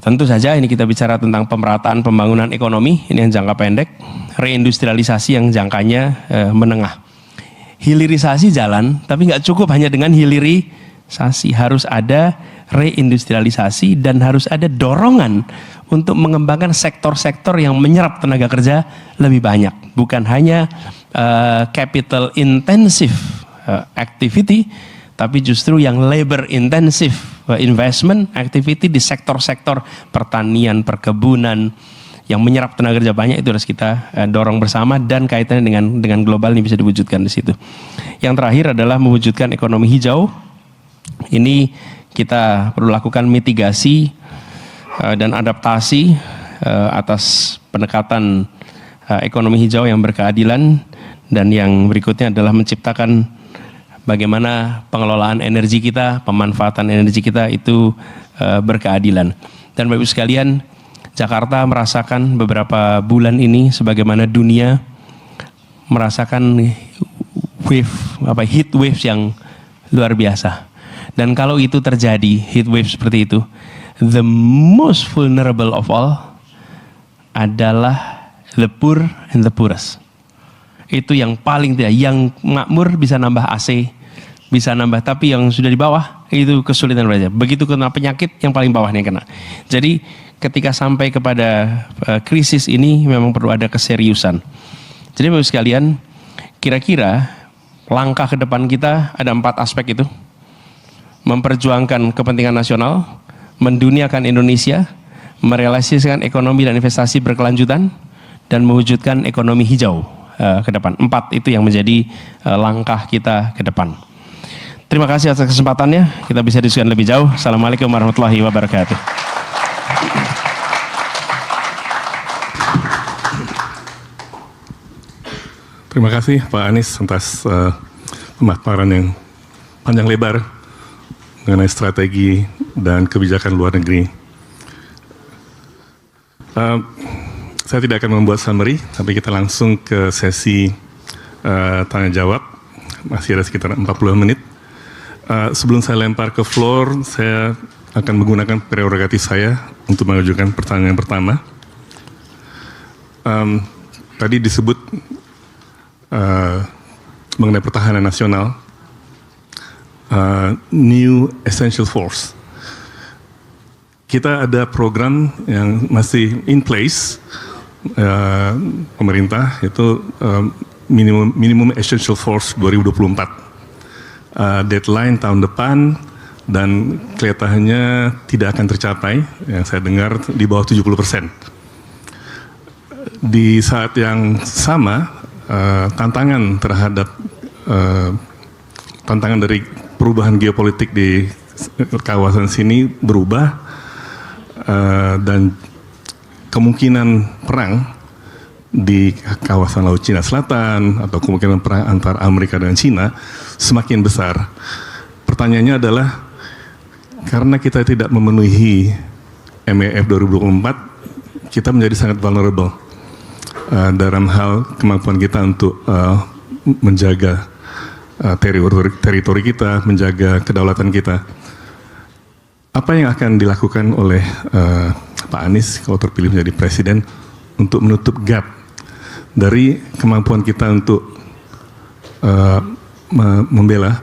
Tentu saja ini kita bicara tentang pemerataan pembangunan ekonomi, ini yang jangka pendek, reindustrialisasi yang jangkanya menengah. Hilirisasi jalan, tapi nggak cukup hanya dengan hilirisasi, harus ada reindustrialisasi dan harus ada dorongan untuk mengembangkan sektor-sektor yang menyerap tenaga kerja lebih banyak. Bukan hanya capital intensive activity, tapi justru yang labor intensive investment activity di sektor-sektor pertanian, perkebunan yang menyerap tenaga kerja banyak, itu harus kita dorong bersama dan kaitannya dengan global ini bisa diwujudkan di situ. Yang terakhir adalah mewujudkan ekonomi hijau. Ini kita perlu lakukan mitigasi dan adaptasi atas pendekatan ekonomi hijau yang berkeadilan, dan yang berikutnya adalah menciptakan bagaimana pengelolaan energi kita, pemanfaatan energi kita itu berkeadilan. Dan Bapak Ibu sekalian, Jakarta merasakan beberapa bulan ini sebagaimana dunia merasakan heat waves yang luar biasa. Dan kalau itu terjadi, heat wave seperti itu, the most vulnerable of all adalah the poor and the poorest. Itu yang paling tidak, yang makmur bisa nambah AC, bisa nambah, tapi yang sudah di bawah itu kesulitan belajar. Begitu kena penyakit, yang paling bawah yang kena. Jadi ketika sampai kepada krisis ini memang perlu ada keseriusan. Jadi Bapak sekalian, kira-kira langkah ke depan kita ada 4 aspek itu. Memperjuangkan kepentingan nasional, menduniakan Indonesia, merealisasikan ekonomi dan investasi berkelanjutan, dan mewujudkan ekonomi hijau ke depan. 4 itu yang menjadi langkah kita ke depan. Terima kasih atas kesempatannya, kita bisa diskusikan lebih jauh. Assalamualaikum warahmatullahi wabarakatuh. Terima kasih Pak Anies atas pemaparan yang panjang lebar mengenai strategi dan kebijakan luar negeri. Saya tidak akan membuat summary, tapi kita langsung ke sesi tanya jawab. Masih ada sekitar 40 menit. Sebelum saya lempar ke floor, saya akan menggunakan prerogatif saya untuk mengajukan pertanyaan pertama. Tadi disebut mengenai pertahanan nasional, new essential force. Kita ada program yang masih in place, pemerintah itu minimum essential force 2024. Deadline tahun depan dan kelihatannya tidak akan tercapai, yang saya dengar di bawah 70%. Di saat yang sama, tantangan terhadap tantangan dari perubahan geopolitik di kawasan sini berubah, dan kemungkinan perang di kawasan Laut Cina Selatan atau kemungkinan perang antara Amerika dan Cina semakin besar. Pertanyaannya adalah, karena kita tidak memenuhi MEF 2024, kita menjadi sangat vulnerable dalam hal kemampuan kita untuk menjaga teritori kita, menjaga kedaulatan kita. Apa yang akan dilakukan oleh Pak Anies kalau terpilih menjadi presiden untuk menutup gap dari kemampuan kita untuk membela,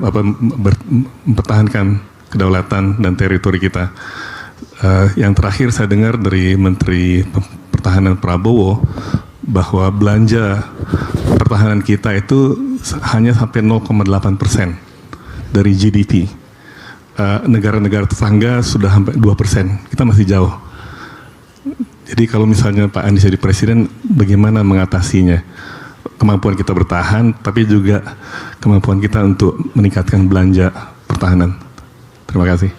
mempertahankan kedaulatan dan teritori kita? Yang terakhir saya dengar dari Menteri Pertahanan Prabowo bahwa belanja pertahanan kita itu hanya sampai 0,8% dari GDP. Negara-negara tetangga sudah sampai 2%, kita masih jauh. Jadi kalau misalnya Pak Anies jadi presiden, bagaimana mengatasinya? Kemampuan kita bertahan, tapi juga kemampuan kita untuk meningkatkan belanja pertahanan. Terima kasih.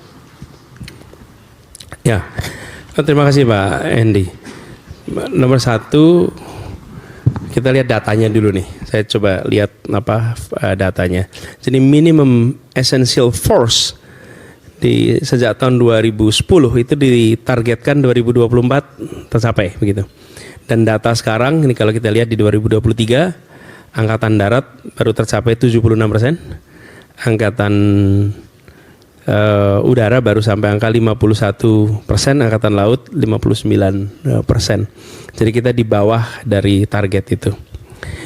Ya, terima kasih Pak Hendy. Nomor satu, kita lihat datanya dulu nih. Saya coba lihat datanya. Jadi minimum essential force sejak tahun 2010 itu ditargetkan 2024 tercapai begitu. Dan data sekarang ini kalau kita lihat di 2023 Angkatan Darat baru tercapai 76%, Angkatan Udara baru sampai angka 51%, Angkatan Laut 59%. Jadi kita di bawah dari target itu.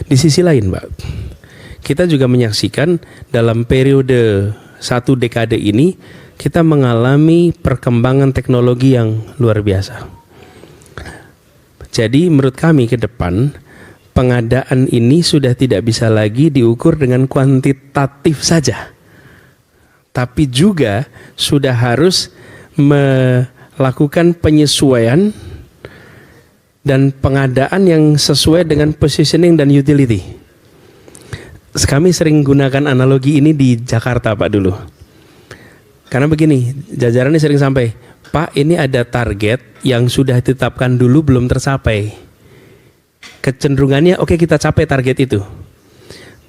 Di sisi lain, Pak, kita juga menyaksikan dalam periode 1 dekade ini kita mengalami perkembangan teknologi yang luar biasa. Jadi menurut kami ke depan pengadaan ini sudah tidak bisa lagi diukur dengan kuantitatif saja, tapi juga sudah harus melakukan penyesuaian dan pengadaan yang sesuai dengan positioning dan utility. Kami sering gunakan analogi ini di Jakarta, Pak, dulu. Karena begini, jajarannya sering sampai, Pak, ini ada target yang sudah ditetapkan dulu belum tercapai. Kecenderungannya oke, kita capai target itu.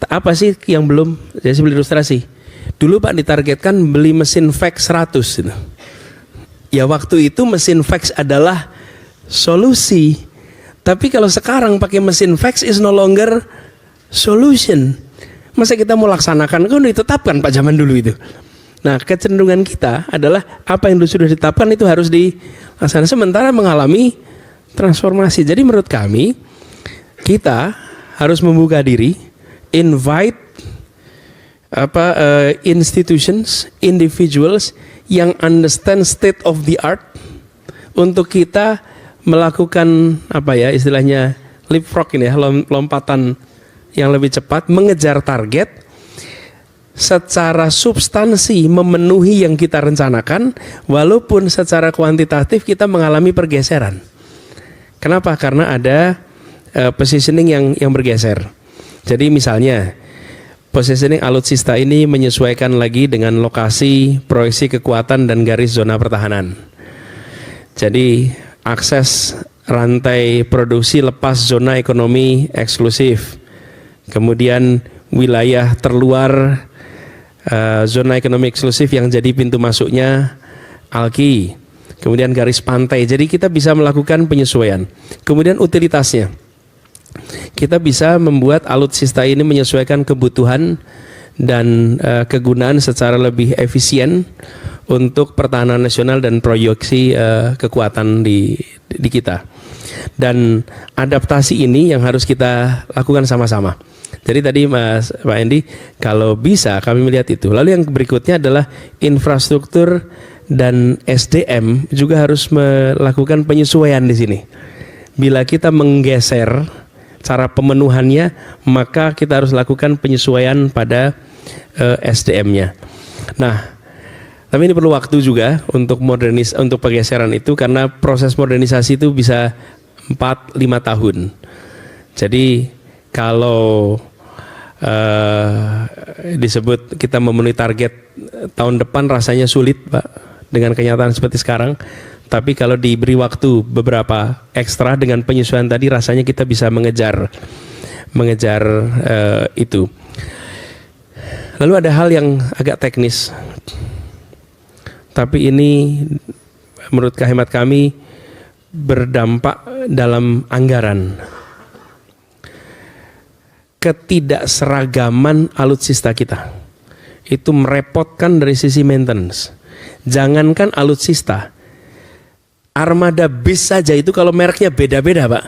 Apa sih yang belum? Saya beri ilustrasi. Dulu Pak ditargetkan beli mesin fax 100 gitu. Ya waktu itu mesin fax adalah solusi. Tapi kalau sekarang pakai mesin fax is no longer solution. Masa kita mau laksanakan, kan udah ditetapkan Pak zaman dulu itu. Nah kecenderungan kita adalah apa yang sudah ditetapkan itu harus dilaksanakan, sementara mengalami transformasi. Jadi menurut kami kita harus membuka diri, invite institutions, individuals yang understand state of the art untuk kita melakukan istilahnya leapfrog ini ya, lompatan yang lebih cepat, mengejar target secara substansi memenuhi yang kita rencanakan, walaupun secara kuantitatif kita mengalami pergeseran. Kenapa? Karena ada positioning yang bergeser. Jadi misalnya positioning alutsista ini menyesuaikan lagi dengan lokasi, proyeksi kekuatan dan garis zona pertahanan. Jadi akses rantai produksi lepas zona ekonomi eksklusif. Kemudian wilayah terluar zona ekonomi eksklusif yang jadi pintu masuknya ALKI. Kemudian garis pantai. Jadi kita bisa melakukan penyesuaian. Kemudian utilitasnya. Kita bisa membuat alutsista ini menyesuaikan kebutuhan dan kegunaan secara lebih efisien untuk pertahanan nasional dan proyeksi kekuatan di kita. Dan adaptasi ini yang harus kita lakukan sama-sama. Jadi tadi Pak Hendy, kalau bisa kami melihat itu. Lalu yang berikutnya adalah infrastruktur dan SDM juga harus melakukan penyesuaian di sini. Bila kita menggeser cara pemenuhannya, maka kita harus lakukan penyesuaian pada SDM-nya. Nah, tapi ini perlu waktu juga untuk untuk pergeseran itu, karena proses modernisasi itu bisa 4-5 tahun. Jadi kalau disebut kita memenuhi target tahun depan rasanya sulit, Pak, dengan kenyataan seperti sekarang. Tapi kalau diberi waktu beberapa ekstra dengan penyesuaian tadi, rasanya kita bisa mengejar itu. Lalu ada hal yang agak teknis, tapi ini menurut hemat kami berdampak dalam anggaran. Ketidakseragaman alutsista kita itu merepotkan dari sisi maintenance. Jangankan alutsista, armada bis saja itu kalau mereknya beda-beda, Pak,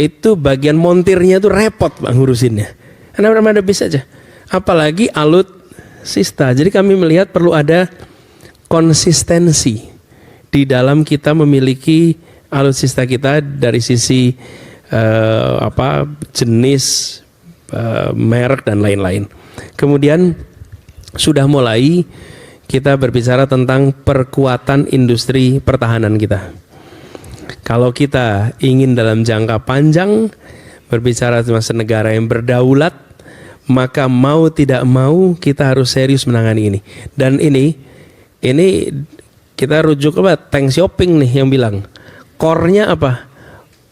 itu bagian montirnya itu repot, Pak, ngurusinnya. Karena armada bis saja, apalagi alutsista. Jadi kami melihat perlu ada konsistensi di dalam kita memiliki alutsista kita dari sisi jenis, merek dan lain-lain. Kemudian sudah mulai kita berbicara tentang perkuatan industri pertahanan kita. Kalau kita ingin dalam jangka panjang berbicara tentang negara yang berdaulat, maka mau tidak mau kita harus serius menangani ini. Dan ini kita rujuk tank shopping nih yang bilang core-nya apa?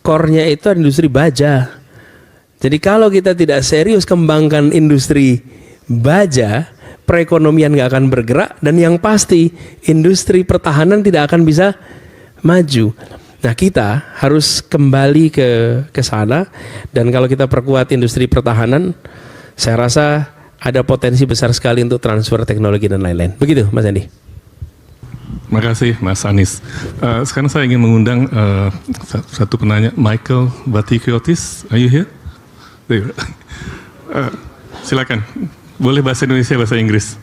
core-nya itu industri baja. Jadi kalau kita tidak serius kembangkan industri baja, perekonomian nggak akan bergerak, dan yang pasti industri pertahanan tidak akan bisa maju. Nah, kita harus kembali ke sana, dan kalau kita perkuat industri pertahanan, saya rasa ada potensi besar sekali untuk transfer teknologi dan lain-lain. Begitu, Mas Andi. Terima kasih, Mas Anies. Sekarang saya ingin mengundang satu penanya, Michael Batikiotis. Are you here? There. Silakan. Boleh bahasa Indonesia, bahasa Inggris.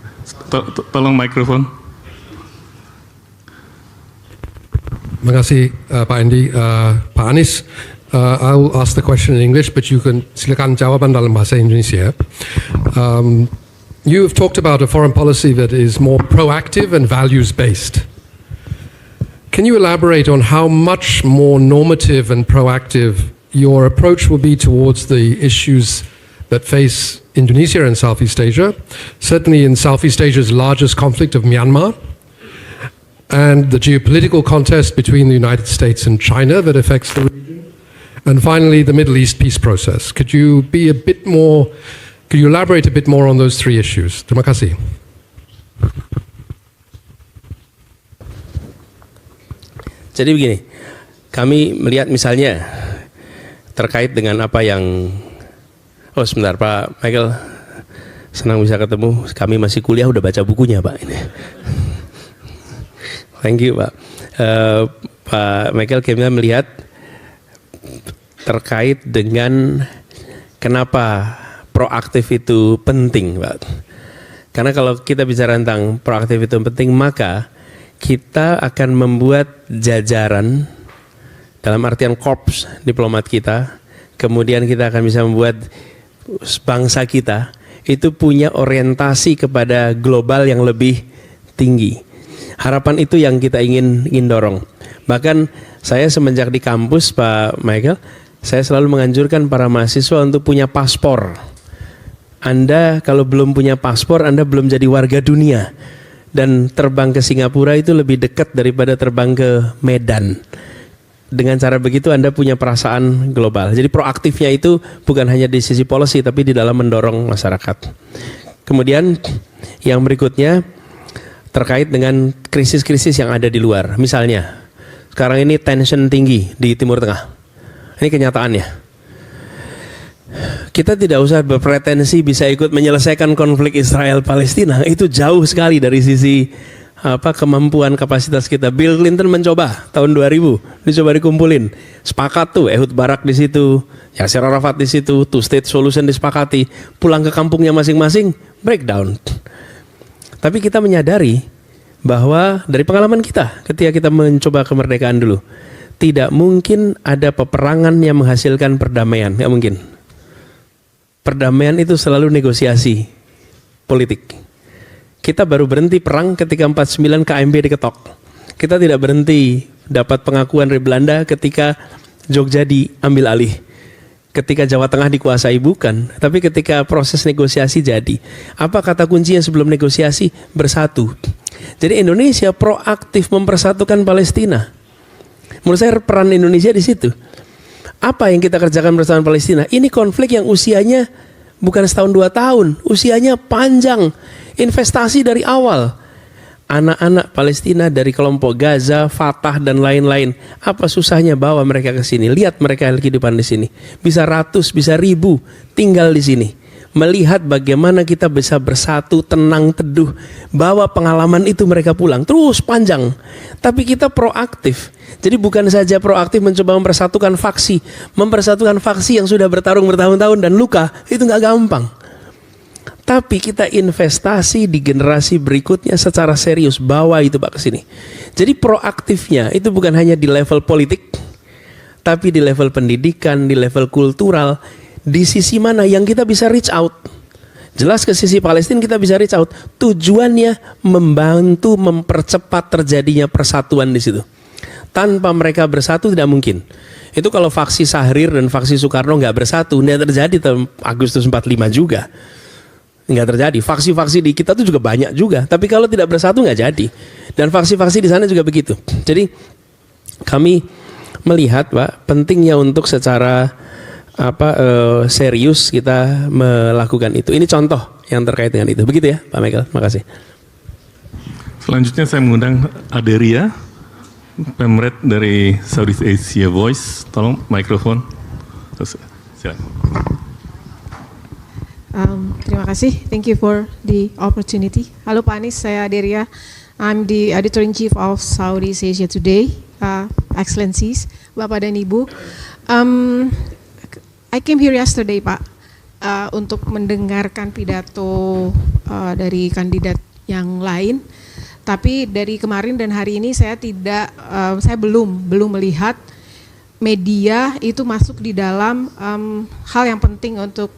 Tolong mikrofon. Terima kasih, Pak Andi. Pak Anies, I will ask the question in English, but you can silakan jawaban dalam bahasa Indonesia. You have talked about a foreign policy that is more proactive and values-based. Can you elaborate on how much more normative and proactive your approach will be towards the issues that face Indonesia and Southeast Asia, certainly in Southeast Asia's largest conflict of Myanmar, and the geopolitical contest between the United States and China that affects the region, and finally the Middle East peace process? Could you elaborate a bit more on those three issues? Terima kasih. Jadi begini, kami melihat misalnya terkait dengan apa yang, oh sebentar Pak Michael, senang bisa ketemu. Kami masih kuliah, udah baca bukunya Pak. Ini. Thank you Pak. Pak Michael, kami melihat terkait dengan kenapa proaktif itu penting Pak. Karena kalau kita bicara tentang proaktif itu penting, maka kita akan membuat jajaran, dalam artian korps diplomat kita, kemudian kita akan bisa membuat bangsa kita itu punya orientasi kepada global yang lebih tinggi. Harapan itu yang kita ingin dorong. Bahkan saya semenjak di kampus Pak Michael, saya selalu menganjurkan para mahasiswa untuk punya paspor. Anda kalau belum punya paspor, Anda belum jadi warga dunia. Dan terbang ke Singapura itu lebih dekat daripada terbang ke Medan. Dengan cara begitu Anda punya perasaan global. Jadi proaktifnya itu bukan hanya di sisi policy, tapi di dalam mendorong masyarakat. Kemudian yang berikutnya terkait dengan krisis-krisis yang ada di luar. Misalnya sekarang ini tension tinggi di Timur Tengah. Ini kenyataannya. Kita tidak usah berpretensi bisa ikut menyelesaikan konflik Israel-Palestina. Itu jauh sekali dari sisi kemampuan kapasitas kita. Bill Clinton mencoba tahun 2000, dicoba dikumpulin. Sepakat tuh, Ehud Barak di situ, Yasser Arafat di situ, two state solution disepakati. Pulang ke kampungnya masing-masing, breakdown. Tapi kita menyadari bahwa dari pengalaman kita ketika kita mencoba kemerdekaan dulu, tidak mungkin ada peperangan yang menghasilkan perdamaian, nggak mungkin. Perdamaian itu selalu negosiasi politik. Kita baru berhenti perang ketika 49 KMB diketok. Kita tidak berhenti dapat pengakuan dari Belanda ketika Jogja diambil alih. Ketika Jawa Tengah dikuasai, bukan. Tapi ketika proses negosiasi jadi. Apa kata kuncinya sebelum negosiasi? Bersatu. Jadi Indonesia proaktif mempersatukan Palestina. Menurut saya peran Indonesia di situ. Apa yang kita kerjakan bersama Palestina? Ini konflik yang usianya bukan setahun 2 tahun, usianya panjang. Investasi dari awal. Anak-anak Palestina dari kelompok Gaza, Fatah dan lain-lain. Apa susahnya bawa mereka ke sini? Lihat mereka kehidupan di sini. Bisa ratus, bisa ribu tinggal di sini. Melihat bagaimana kita bisa bersatu, tenang, teduh. Bawa pengalaman itu mereka pulang. Terus panjang. Tapi kita proaktif. Jadi bukan saja proaktif mencoba mempersatukan faksi. Mempersatukan faksi yang sudah bertarung bertahun-tahun dan luka. Itu gak gampang. Tapi kita investasi di generasi berikutnya secara serius. Bawa itu Pak ke sini. Jadi proaktifnya itu bukan hanya di level politik. Tapi di level pendidikan, di level kultural. Di sisi mana yang kita bisa reach out. Jelas ke sisi Palestina kita bisa reach out. Tujuannya membantu mempercepat terjadinya persatuan di situ. Tanpa mereka bersatu tidak mungkin. Itu kalau faksi Syahrir dan faksi Soekarno nggak bersatu, nggak terjadi tahun Agustus 45 juga. Nggak terjadi. Faksi-faksi di kita tuh juga banyak juga. Tapi kalau tidak bersatu nggak jadi. Dan faksi-faksi di sana juga begitu. Jadi kami melihat Pak pentingnya untuk secara serius kita melakukan itu. Ini contoh yang terkait dengan itu. Begitu ya Pak Michael, makasih. Selanjutnya saya mengundang Aderia, Pemret dari Southeast Asia Voice. Tolong mikrofon. Silakan. Terima kasih. Thank you for the opportunity. Halo Pak Anies, saya Aderia. I'm the Editor-in-Chief of Southeast Asia Today. Excellencies, Bapak dan Ibu. I came here yesterday, Pak, untuk mendengarkan pidato dari kandidat yang lain. Tapi dari kemarin dan hari ini saya belum melihat media itu masuk di dalam hal yang penting untuk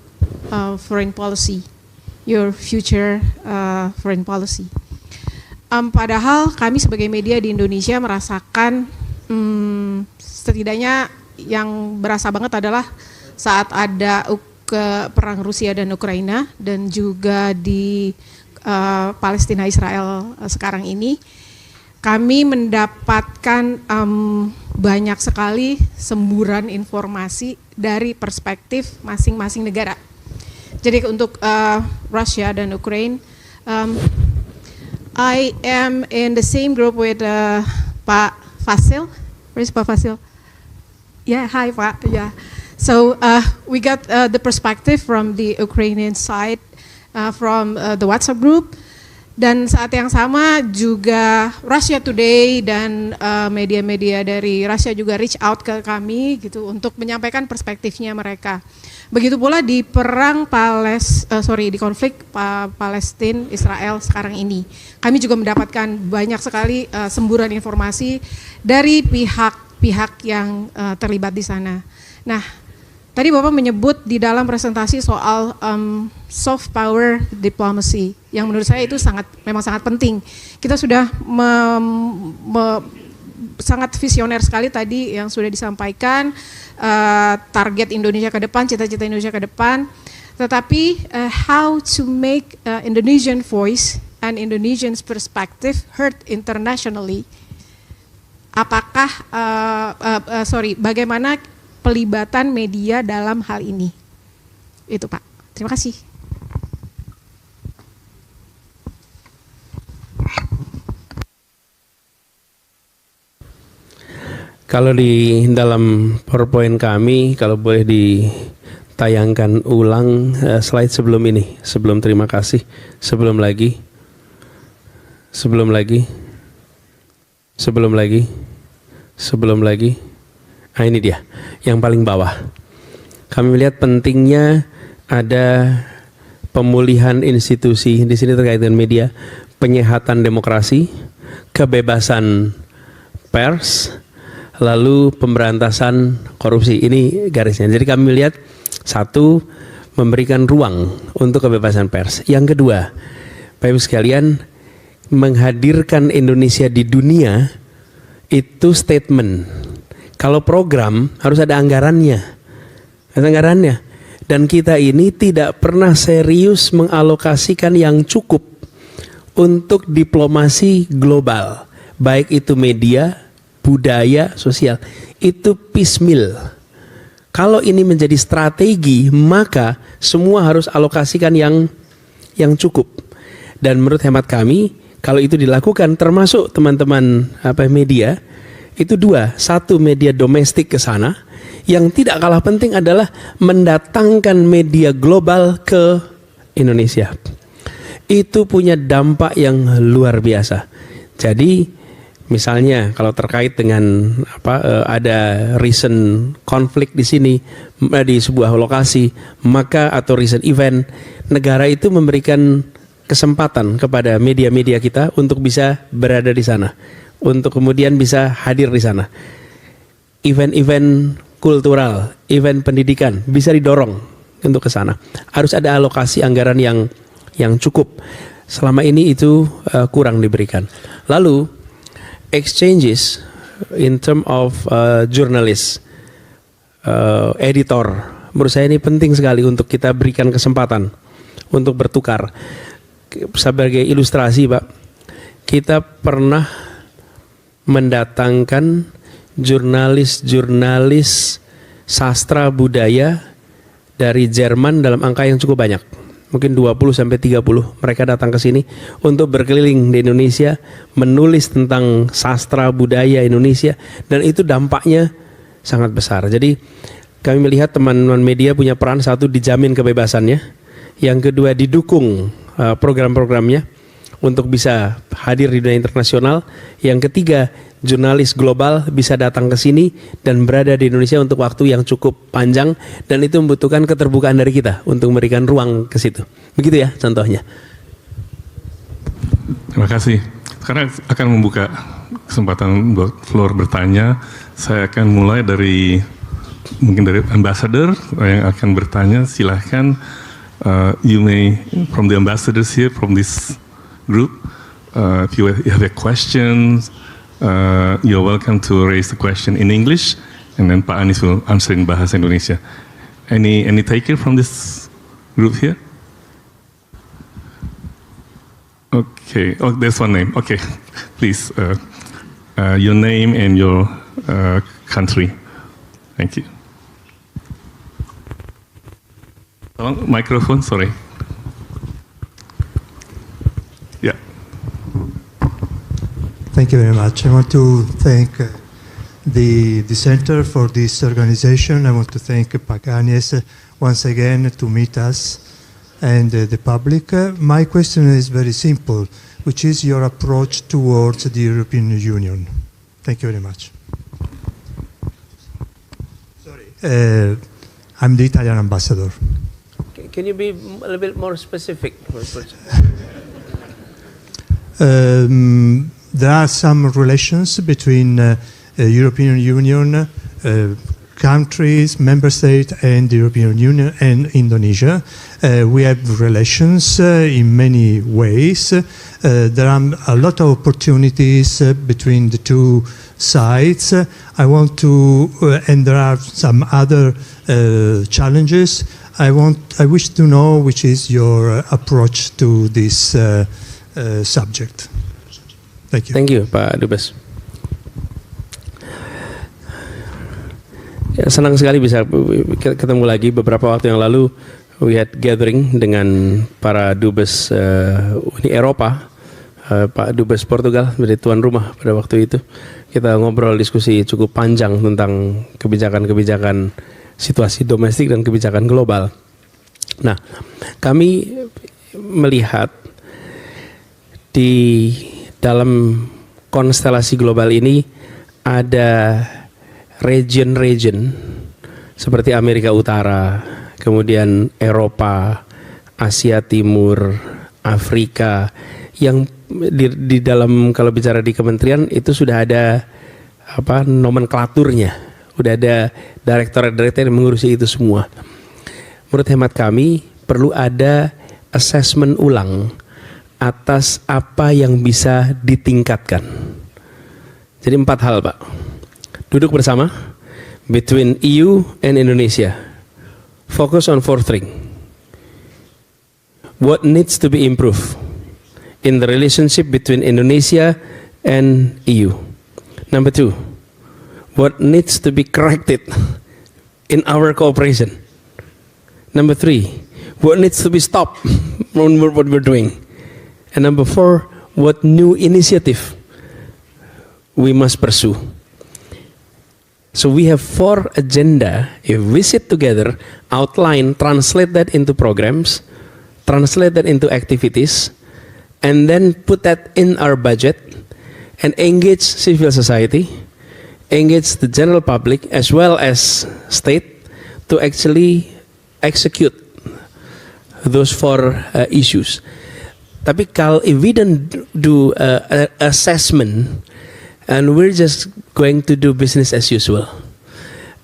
foreign policy, your future foreign policy. Padahal kami sebagai media di Indonesia merasakan setidaknya yang berasa banget adalah saat ada perang Rusia dan Ukraina dan juga di Palestina Israel sekarang ini, kami mendapatkan banyak sekali semburan informasi dari perspektif masing-masing negara. Jadi untuk Rusia dan Ukraine, I am in the same group with Pak Fasil. Where is Pak Fasil? Yeah, hi Pak. Yeah. So we got the perspective from the Ukrainian side, from the WhatsApp group, dan saat yang sama juga Russia Today dan media-media dari Russia juga reach out ke kami gitu untuk menyampaikan perspektifnya mereka. Begitu pula di di konflik Palestina Israel sekarang ini, kami juga mendapatkan banyak sekali semburan informasi dari pihak-pihak yang terlibat di sana. Nah, tadi Bapak menyebut di dalam presentasi soal soft power diplomacy, yang menurut saya itu memang sangat penting. Kita sudah sangat visioner sekali tadi yang sudah disampaikan, target Indonesia ke depan, cita-cita Indonesia ke depan. Tetapi how to make Indonesian voice and Indonesian's perspective heard internationally? Apakah bagaimana pelibatan media dalam hal ini? Itu Pak. Terima kasih. Kalau di dalam PowerPoint kami, kalau boleh ditayangkan ulang slide sebelum ini, sebelum terima kasih, sebelum lagi. Nah ini dia, yang paling bawah. Kami melihat pentingnya ada pemulihan institusi, di sini terkait dengan media, penyehatan demokrasi, kebebasan pers, lalu pemberantasan korupsi. Ini garisnya. Jadi kami melihat satu, memberikan ruang untuk kebebasan pers. Yang kedua, Bapak Ibu sekalian, menghadirkan Indonesia di dunia itu statement. Kalau program harus ada anggarannya. Dan kita ini tidak pernah serius mengalokasikan yang cukup untuk diplomasi global, baik itu media, budaya, sosial. Itu piecemeal. Kalau ini menjadi strategi, maka semua harus alokasikan yang cukup. Dan menurut hemat kami, kalau itu dilakukan, termasuk teman-teman media, itu dua. Satu, media domestik ke sana. Yang tidak kalah penting adalah mendatangkan media global ke Indonesia. Itu punya dampak yang luar biasa. Jadi misalnya kalau terkait dengan ada recent konflik di sini di sebuah lokasi, maka atau recent event, negara itu memberikan kesempatan kepada media-media kita untuk bisa berada di sana, untuk kemudian bisa hadir di sana. Event-event kultural, event pendidikan bisa didorong untuk ke sana. Harus ada alokasi anggaran yang cukup. Selama ini itu kurang diberikan. Lalu exchanges in term of journalist, editor, menurut saya ini penting sekali untuk kita berikan kesempatan untuk bertukar. Sebagai ilustrasi Pak, kita pernah mendatangkan jurnalis-jurnalis sastra budaya dari Jerman dalam angka yang cukup banyak. Mungkin 20-30 mereka datang ke sini untuk berkeliling di Indonesia, menulis tentang sastra budaya Indonesia, dan itu dampaknya sangat besar. Jadi kami melihat teman-teman media punya peran, satu dijamin kebebasannya, yang kedua didukung program-programnya untuk bisa hadir di dunia internasional, yang ketiga jurnalis global bisa datang ke sini dan berada di Indonesia untuk waktu yang cukup panjang, dan itu membutuhkan keterbukaan dari kita untuk memberikan ruang ke situ. Begitu ya contohnya. Terima kasih. Sekarang akan membuka kesempatan buat floor bertanya. Saya akan mulai dari mungkin dari ambassador yang akan bertanya. Silahkan, you may from the ambassadors here from this group. If you have a question, you're welcome to raise the question in English, and then Pak Anies will answer in Bahasa Indonesia. Any taker from this group here? Okay. Oh, there's one name. Okay, please, your name and your country. Thank you. Microphone, sorry. Yeah. Thank you very much. I want to thank the center for this organization. I want to thank Pak Anies once again to meet us and the public. My question is very simple, which is your approach towards the European Union. Thank you very much. Sorry, I'm the Italian ambassador. Can you be a little bit more specific? There are some relations between European Union countries, member states, and the European Union and Indonesia. We have relations in many ways. There are a lot of opportunities between the two sides. I want to, and there are some other challenges. I wish to know which is your approach to this subject. Thank you. Thank you, Pak Dubes. Ya, senang sekali bisa ketemu lagi. Beberapa waktu yang lalu we had gathering dengan para dubes Uni Eropa, Pak Dubes Portugal menjadi tuan rumah pada waktu itu. Kita ngobrol diskusi cukup panjang tentang kebijakan-kebijakan situasi domestik dan kebijakan global. Nah, kami melihat di dalam konstelasi global ini ada region-region seperti Amerika Utara, kemudian Eropa, Asia Timur, Afrika, yang di dalam, kalau bicara di kementerian itu sudah ada nomenklaturnya, udah ada direktorat-direktorat yang mengurusi itu semua. Menurut hemat kami perlu ada assessment ulang atas apa yang bisa ditingkatkan. Jadi 4 hal, Pak. Duduk bersama between EU and Indonesia. Focus on 4 things. What needs to be improved in the relationship between Indonesia and EU. Number 2, what needs to be corrected in our cooperation. Number 3, what needs to be stopped from what we're doing. And number 4, what new initiative we must pursue. So we have 4 agenda. If we sit together, outline, translate that into programs, translate that into activities, and then put that in our budget and engage civil society, engage the general public as well as state to actually execute those 4 issues. Tapi kalau if we don't do assessment and we're just going to do business as usual,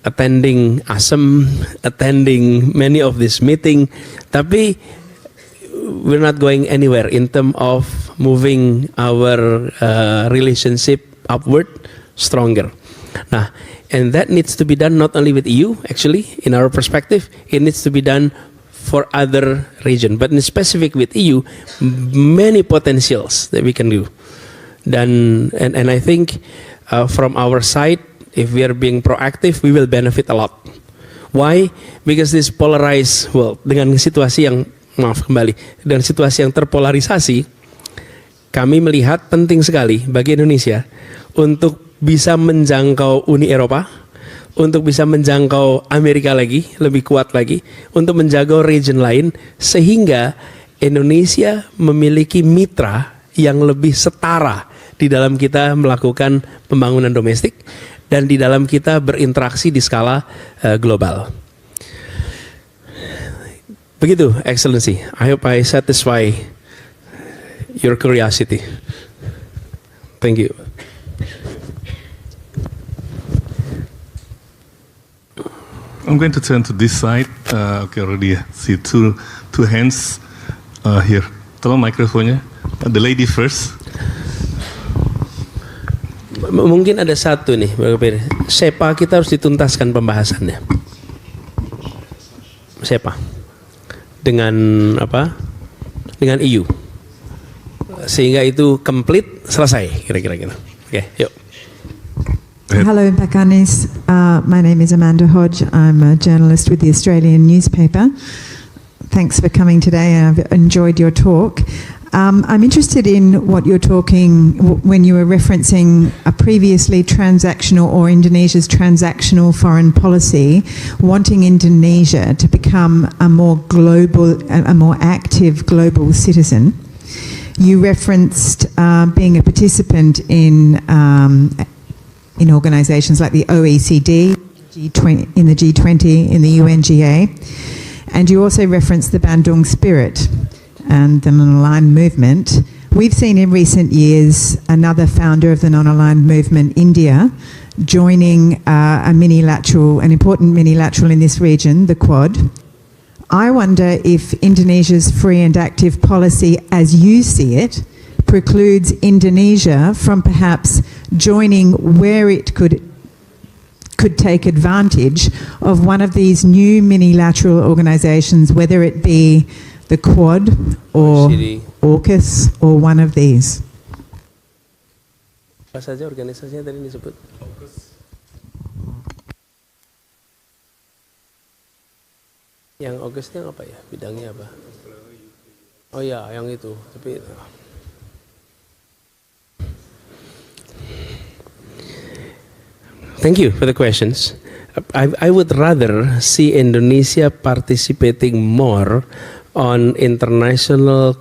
attending ASEM, attending many of this meeting, tapi we're not going anywhere in terms of moving our relationship upward stronger. Nah, and that needs to be done not only with EU, actually, in our perspective, it needs to be done for other region, but in specific with EU, many potentials that we can do. And I think from our side, If we are being proactive, we will benefit a lot. Why? Because this polarized world, dengan situasi yang, dengan situasi yang terpolarisasi, kami melihat penting sekali bagi Indonesia untuk bisa menjangkau Uni Eropa, untuk bisa menjangkau Amerika lagi, lebih kuat lagi, untuk menjangkau region lain, sehingga Indonesia memiliki mitra yang lebih setara di dalam kita melakukan pembangunan domestik dan di dalam kita berinteraksi di skala global. Begitu, Excellency. I hope I satisfy your curiosity. Thank you. I'm going to turn to this side. Okay, already see two hands here. Tolong mikrofonnya. The lady first. Mungkin ada satu nih, SEPA kita harus dituntaskan pembahasannya. SEPA dengan apa? Dengan EU, sehingga itu complete, selesai kira-kira. Oke, yuk. Hello, Bakanis. My name is Amanda Hodge. I'm a journalist with the Australian newspaper. Thanks for coming today. I've enjoyed your talk. I'm interested in what you're talking when you were referencing a previously transactional or Indonesia's transactional foreign policy, wanting Indonesia to become a more global, a more active global citizen. You referenced being a participant in organisations like the OECD, in the G20, in the UNGA, and you also referenced the Bandung spirit and the non-aligned movement. We've seen in recent years another founder of the non-aligned movement, India, joining an important minilateral in this region, the Quad. I wonder if Indonesia's free and active policy, as you see it, precludes Indonesia from perhaps joining where it could take advantage of one of these new minilateral organisations, whether it be the Quad or AUKUS or one of these. Apa saja organisasinya tadi disebut? Yang AUKUSnya apa ya? Bidangnya apa? Oh ya, yang itu. Tapi thank you for the questions. I would rather see Indonesia participating more on international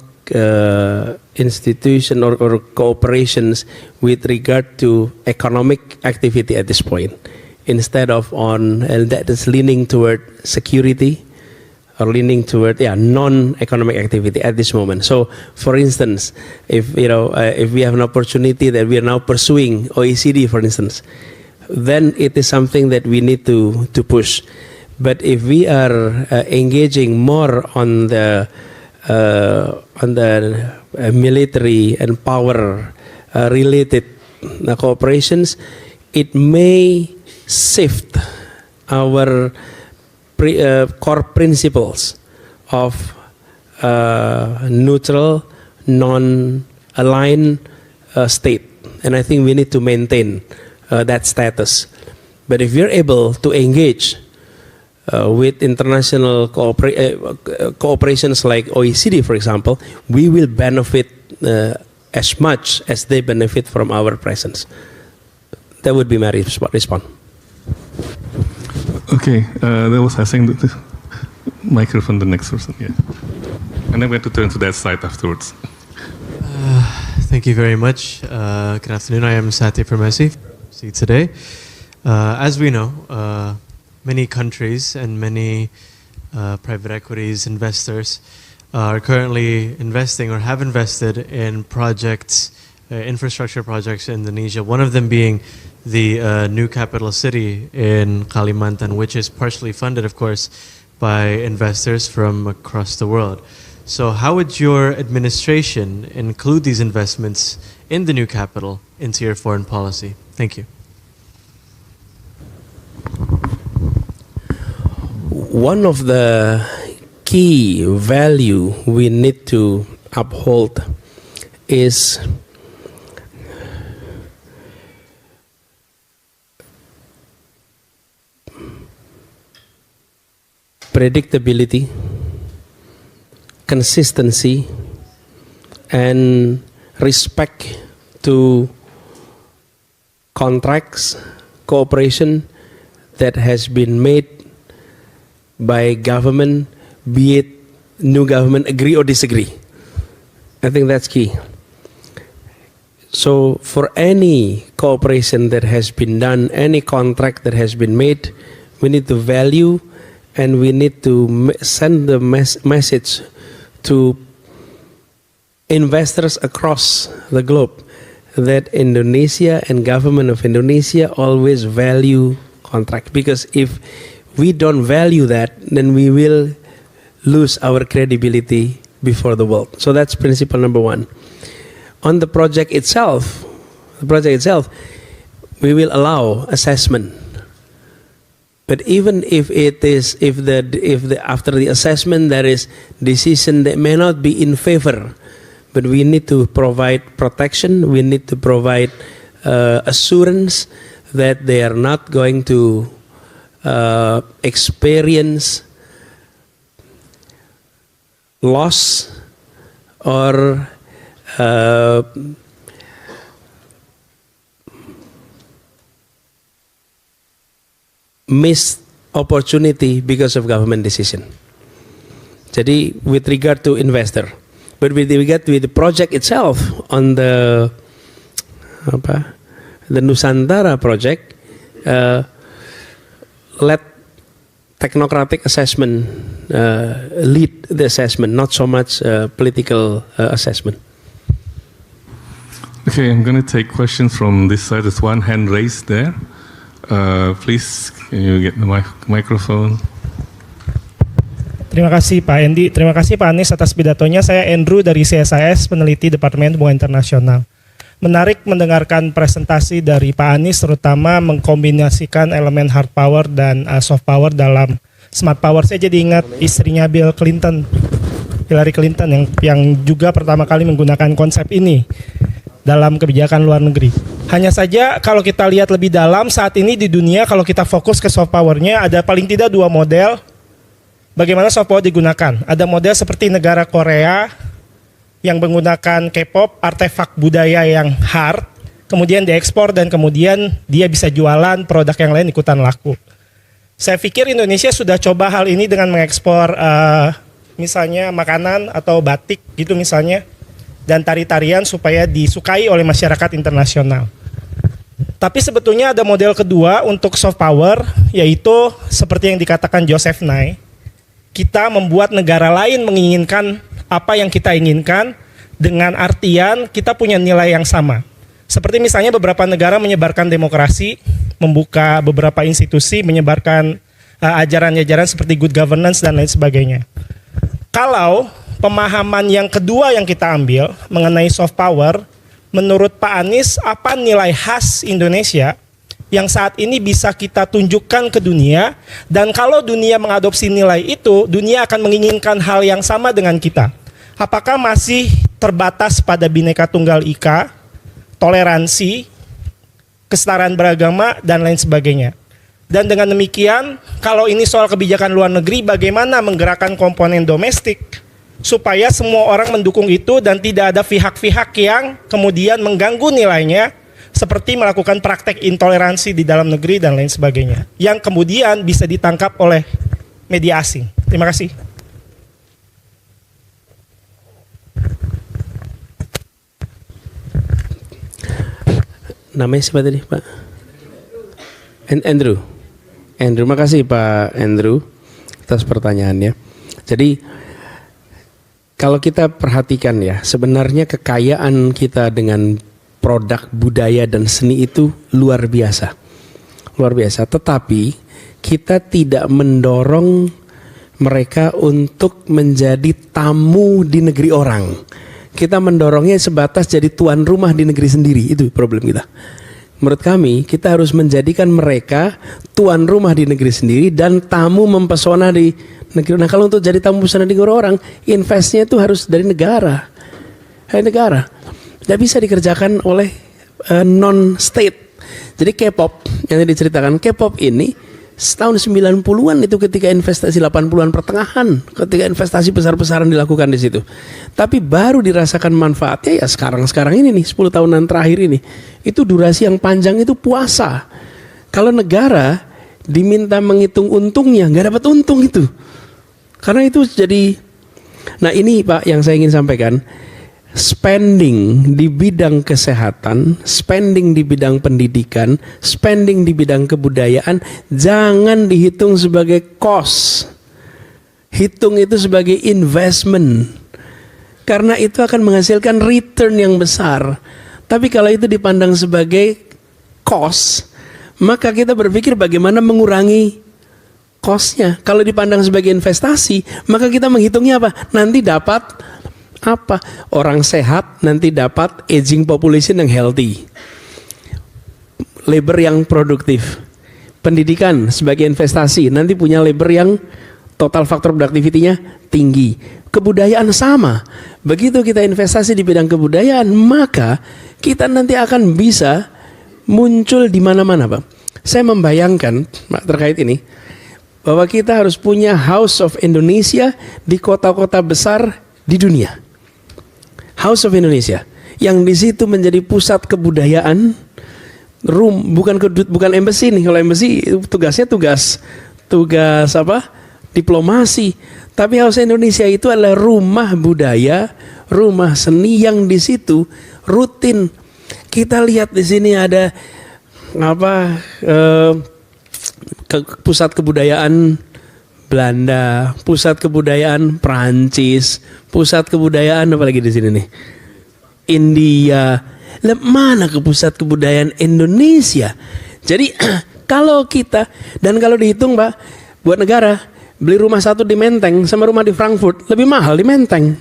institution or cooperations with regard to economic activity at this point, instead of and that is leaning toward security or leaning toward non-economic activity at this moment. So, for instance, if we have an opportunity that we are now pursuing OECD, for instance, then it is something that we need to push. But if we are engaging more on the military and power related cooperations, it may shift our core principles of neutral, non-aligned state, and I think we need to maintain that status. But if we are able to engage with international cooperations like OECD, for example, we will benefit as much as they benefit from our presence. That would be my response. Okay, that was I think the microphone. The next person, yeah, and I'm going to turn to that side afterwards. Thank you very much. Good afternoon. I am Satya Permesi. See today, as we know, many countries and many private equities investors are currently investing or have invested in projects, infrastructure projects in Indonesia. One of them being the new capital city in Kalimantan, which is partially funded, of course, by investors from across the world. So how would your administration include these investments in the new capital into your foreign policy? Thank you. One of the key value we need to uphold is predictability, consistency, and respect to contracts, cooperation that has been made by government, be it new government agree or disagree. I think that's key. So for any cooperation that has been done, any contract that has been made, we need to value and we need to send the message to investors across the globe that Indonesia and government of Indonesia always value contract, because if we don't value that, then we will lose our credibility before the world. So that's principle number one. On the project itself, we will allow assessment. But even if it is, if the after the assessment there is decision that may not be in favor, but we need to provide protection. We need to provide assurance that they are not going to experience loss or missed opportunity because of government decision. Jadi with regard to investor, but with regard to the project itself on the Nusantara project, let technocratic assessment lead the assessment, not so much political assessment. Okay, I'm going to take questions from this side. There's one hand raised there. Please, can you get the microphone? Terima kasih Pak Endi, terima kasih Pak Anies atas pidatonya. Saya Andrew dari CSIS, peneliti Departemen Hubungan Internasional. Menarik mendengarkan presentasi dari Pak Anies, terutama mengkombinasikan elemen hard power dan soft power dalam smart power. Saya jadi ingat istrinya Bill Clinton, Hillary Clinton, yang juga pertama kali menggunakan konsep ini dalam kebijakan luar negeri. Hanya saja kalau kita lihat lebih dalam, saat ini di dunia kalau kita fokus ke soft powernya, ada paling tidak dua model bagaimana soft power digunakan. Ada model seperti negara Korea yang menggunakan K-pop, artefak budaya yang hard, kemudian diekspor dan kemudian dia bisa jualan produk yang lain ikutan laku. Saya pikir Indonesia sudah coba hal ini dengan mengekspor misalnya makanan atau batik gitu misalnya, dan tari-tarian supaya disukai oleh masyarakat internasional. Tapi sebetulnya ada model kedua untuk soft power, yaitu seperti yang dikatakan Joseph Nye, kita membuat negara lain menginginkan apa yang kita inginkan dengan artian kita punya nilai yang sama. Seperti misalnya beberapa negara menyebarkan demokrasi, membuka beberapa institusi, menyebarkan ajaran-ajaran seperti good governance dan lain sebagainya. Kalau pemahaman yang kedua yang kita ambil mengenai soft power, menurut Pak Anies, apa nilai khas Indonesia yang saat ini bisa kita tunjukkan ke dunia, dan kalau dunia mengadopsi nilai itu, dunia akan menginginkan hal yang sama dengan kita. Apakah masih terbatas pada Bhinneka Tunggal Ika, toleransi, kesetaraan beragama, dan lain sebagainya. Dan dengan demikian, kalau ini soal kebijakan luar negeri, bagaimana menggerakkan komponen domestik supaya semua orang mendukung itu dan tidak ada pihak-pihak yang kemudian mengganggu nilainya, seperti melakukan praktek intoleransi di dalam negeri dan lain sebagainya, yang kemudian bisa ditangkap oleh media asing. Terima kasih. Namanya siapa tadi Pak? Andrew. Andrew, makasih Pak Andrew atas pertanyaannya. Jadi kalau kita perhatikan ya, sebenarnya kekayaan kita dengan produk budaya dan seni itu luar biasa. Luar biasa, tetapi kita tidak mendorong mereka untuk menjadi tamu di negeri orang. Kita mendorongnya sebatas jadi tuan rumah di negeri sendiri, itu problem kita. Menurut kami, kita harus menjadikan mereka tuan rumah di negeri sendiri dan tamu mempesona di negeri. Nah, kalau untuk jadi tamu mempesona di negeri orang, investnya itu harus dari negara. Dari negara. Tidak bisa dikerjakan oleh non-state. Jadi K-pop yang diceritakan, K-pop ini tahun 90-an itu ketika investasi 80-an pertengahan, ketika investasi besar-besaran dilakukan di situ. Tapi baru dirasakan manfaatnya ya sekarang ini nih, 10 tahunan terakhir ini. Itu durasi yang panjang itu puasa. Kalau negara diminta menghitung untungnya, nggak dapat untung itu. Karena itu jadi, nah ini Pak yang saya ingin sampaikan, spending di bidang kesehatan, spending di bidang pendidikan, spending di bidang kebudayaan jangan dihitung sebagai cost. Hitung itu sebagai investment. Karena itu akan menghasilkan return yang besar. Tapi kalau itu dipandang sebagai cost, maka kita berpikir bagaimana mengurangi cost-nya. Kalau dipandang sebagai investasi, maka kita menghitungnya apa? Nanti dapat apa? Orang sehat nanti dapat aging population yang healthy, labor yang produktif. Pendidikan sebagai investasi nanti punya labor yang total faktor productivity-nya tinggi. Kebudayaan sama. Begitu kita investasi di bidang kebudayaan, maka kita nanti akan bisa muncul di mana-mana, Pak. Saya membayangkan Pak, terkait ini bahwa kita harus punya House of Indonesia di kota-kota besar di dunia. House of Indonesia yang di situ menjadi pusat kebudayaan, bukan embassy nih. Kalau embassy tugasnya tugas apa? Diplomasi. Tapi House of Indonesia itu adalah rumah budaya, rumah seni yang di situ rutin. Kita lihat di sini ada apa? Pusat kebudayaan Belanda, pusat kebudayaan Prancis, pusat kebudayaan apa lagi di sini nih? India. Lah mana ke pusat kebudayaan Indonesia? Jadi kalau kita dan kalau dihitung Pak, buat negara beli rumah satu di Menteng sama rumah di Frankfurt lebih mahal di Menteng.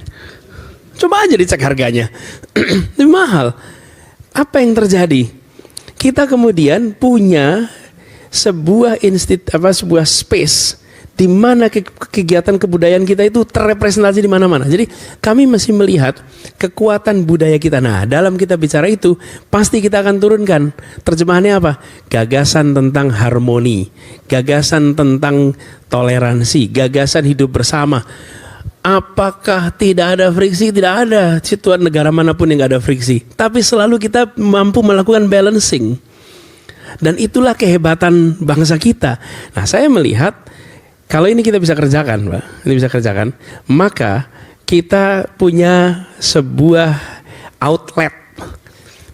Coba aja dicek harganya. Lebih mahal. Apa yang terjadi? Kita kemudian punya sebuah sebuah space di mana kegiatan kebudayaan kita itu terrepresentasi di mana-mana. Jadi kami masih melihat kekuatan budaya kita. Nah, dalam kita bicara itu pasti kita akan turunkan terjemahannya apa? Gagasan tentang harmoni, gagasan tentang toleransi, gagasan hidup bersama. Apakah tidak ada friksi? Tidak ada situasi negara manapun yang tidak ada friksi. Tapi selalu kita mampu melakukan balancing. Dan itulah kehebatan bangsa kita. Nah, saya melihat kalau ini kita bisa kerjakan, Pak, ini bisa kerjakan, maka kita punya sebuah outlet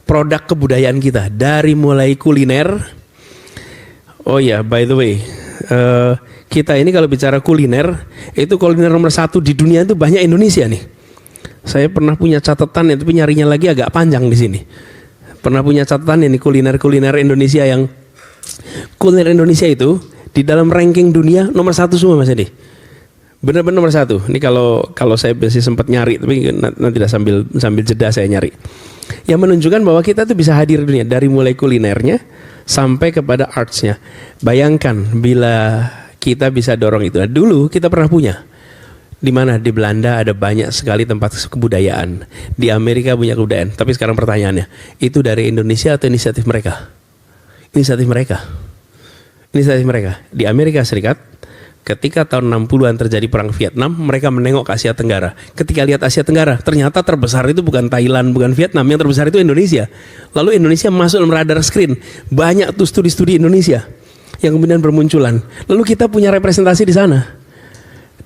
produk kebudayaan kita dari mulai kuliner. Oh ya, by the way, kita ini kalau bicara kuliner, itu kuliner nomor 1 di dunia itu banyak Indonesia nih. Saya pernah punya catatan, tapi nyarinya lagi agak panjang di sini. Pernah punya catatan ini kuliner Indonesia yang kuliner Indonesia itu di dalam ranking dunia nomor 1 semua Mas Edi. Benar-benar nomor 1. Ini kalau saya masih sempat nyari, tapi nanti sambil jeda saya nyari. Yang menunjukkan bahwa kita tuh bisa hadir di dunia dari mulai kulinernya sampai kepada artsnya. Bayangkan bila kita bisa dorong itu. Nah, dulu kita pernah punya. Di mana? Di Belanda ada banyak sekali tempat kebudayaan. Di Amerika punya kebudayaan. Tapi sekarang pertanyaannya, itu dari Indonesia atau inisiatif mereka? Inisiatif mereka. Inisiatif mereka. Di Amerika Serikat, ketika tahun 60-an terjadi perang Vietnam, mereka menengok ke Asia Tenggara. Ketika lihat Asia Tenggara, ternyata terbesar itu bukan Thailand, bukan Vietnam, yang terbesar itu Indonesia. Lalu Indonesia masuk dalam radar screen. Banyak tuh studi-studi Indonesia yang kemudian bermunculan. Lalu kita punya representasi di sana.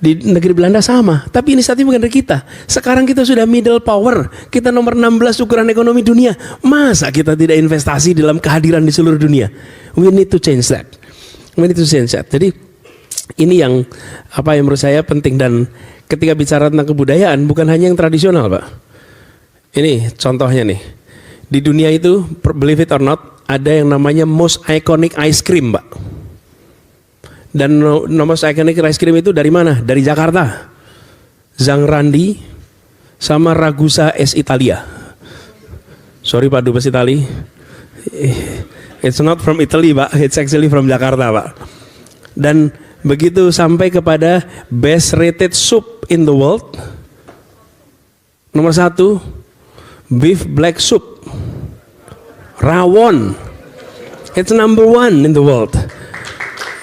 Di negeri Belanda sama, tapi inisiatif bukan dari kita. Sekarang kita sudah middle power, kita nomor 16 ukuran ekonomi dunia. Masa kita tidak investasi dalam kehadiran di seluruh dunia? We need to change that. We need to change that. Jadi ini yang apa yang menurut saya penting, dan ketika bicara tentang kebudayaan bukan hanya yang tradisional, Pak. Ini contohnya nih. Di dunia itu, believe it or not, ada yang namanya most iconic ice cream, Pak. Dan nomor iconic ice cream itu dari mana? Dari Jakarta. Zang Randi sama Ragusa es Italia. Sorry Pak Dubes Itali. It's not from Italy, Pak. It's actually from Jakarta, Pak. Dan begitu sampai kepada best rated soup in the world. Nomor 1, beef black soup. Rawon. It's number 1 in the world.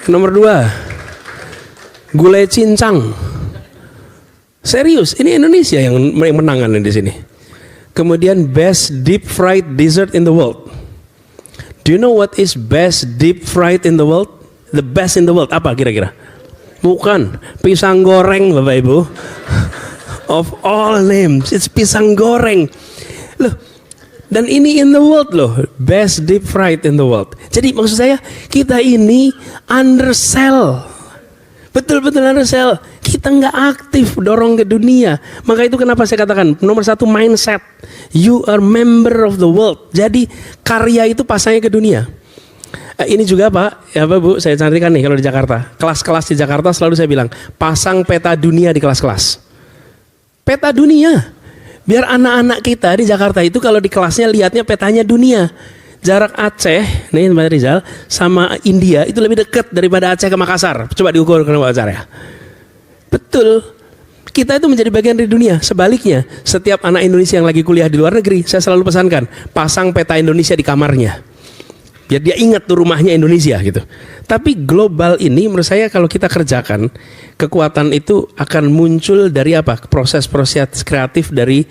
Nomor 2, gulai cincang. Serius, ini Indonesia yang menangan di sini. Kemudian best deep fried dessert in the world. Do you know what is best deep fried in the world? The best in the world apa kira-kira? Bukan pisang goreng, Bapak Ibu. Of all names, it's pisang goreng. Loh, dan ini in the world loh, best deep fried in the world. Jadi maksud saya, kita ini undersell. Betul-betul undersell. Kita nggak aktif dorong ke dunia. Maka itu kenapa saya katakan, nomor 1 mindset. You are member of the world. Jadi karya itu pasangnya ke dunia. Ini juga Pak, ya Pak Bu, saya cantikan nih kalau di Jakarta. Kelas-kelas di Jakarta selalu saya bilang, pasang peta dunia di kelas-kelas. Peta dunia. Biar anak-anak kita di Jakarta itu kalau di kelasnya lihatnya petanya dunia. Jarak Aceh, nih Mbak Rizal, sama India itu lebih dekat daripada Aceh ke Makassar. Coba diukur ke Makassar ya. Betul. Kita itu menjadi bagian dari dunia. Sebaliknya, setiap anak Indonesia yang lagi kuliah di luar negeri, saya selalu pesankan, pasang peta Indonesia di kamarnya. Biar dia ingat tuh rumahnya Indonesia gitu. Tapi global ini menurut saya kalau kita kerjakan, kekuatan itu akan muncul dari apa? Proses-proses kreatif dari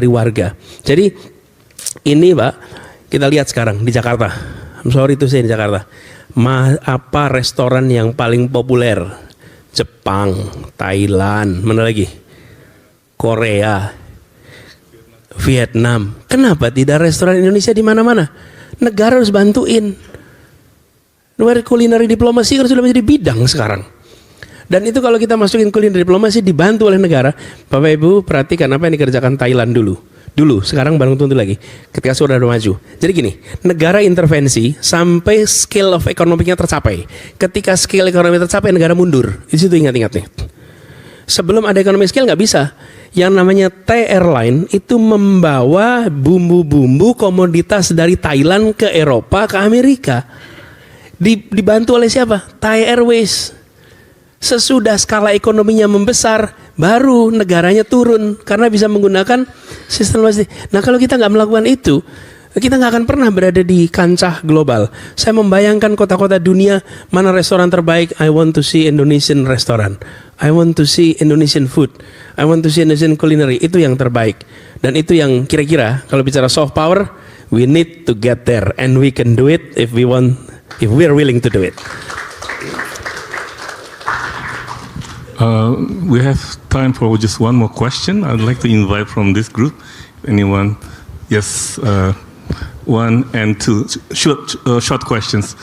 warga. Jadi ini Pak, kita lihat sekarang di Jakarta. I'm sorry to say di Jakarta. Apa restoran yang paling populer? Jepang, Thailand, mana lagi? Korea, Vietnam. Kenapa tidak restoran Indonesia di mana-mana? Negara harus bantuin. Culinary diplomasi harus sudah menjadi bidang sekarang. Dan itu kalau kita masukin culinary diplomasi dibantu oleh negara. Bapak Ibu perhatikan apa yang dikerjakan Thailand dulu. Sekarang baru tentu lagi. Ketika sudah maju. Jadi gini, negara intervensi sampai scale of ekonominya tercapai. Ketika scale ekonomi tercapai, negara mundur. Di situ ingat-ingat nih. Sebelum ada ekonomi scale nggak bisa. Yang namanya Thai Airline itu membawa bumbu-bumbu komoditas dari Thailand ke Eropa, ke Amerika. Dibantu oleh siapa? Thai Airways. Sesudah skala ekonominya membesar, baru negaranya turun karena bisa menggunakan sistem logistik. Nah kalau kita nggak melakukan itu, kita nggak akan pernah berada di kancah global. Saya membayangkan kota-kota dunia, mana restoran terbaik. I want to see Indonesian restaurant. I want to see Indonesian food. I want to see Indonesian culinary. Itu yang terbaik. Dan itu yang kira-kira kalau bicara soft power, we need to get there and we can do it if we are willing to do it. We have time for just one more question. I'd like to invite from this group, anyone? Yes, 1 and 2 short questions.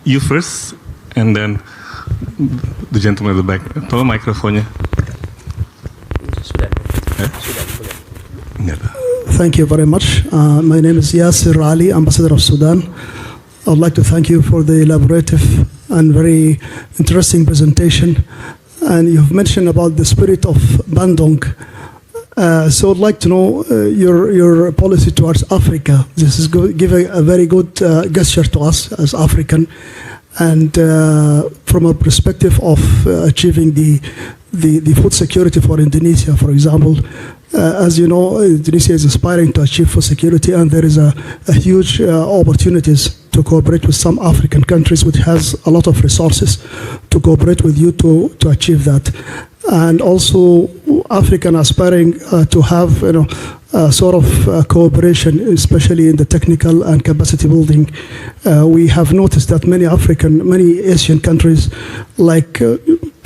You first, and then the gentleman at the back. Tolong mikrofonnya. Thank you very much. My name is Yasir Ali, Ambassador of Sudan. I would like to thank you for the elaborative and very interesting presentation. And you've mentioned about the spirit of Bandung. So I'd like to know your policy towards Africa. This is giving a very good gesture to us as African, and from a perspective of achieving the food security for Indonesia, for example. As you know, Indonesia is aspiring to achieve food security, and there is a huge opportunities to cooperate with some African countries which has a lot of resources to cooperate with you to achieve that. And also African aspiring to have sort of cooperation, especially in the technical and capacity building. We have noticed that many Asian countries like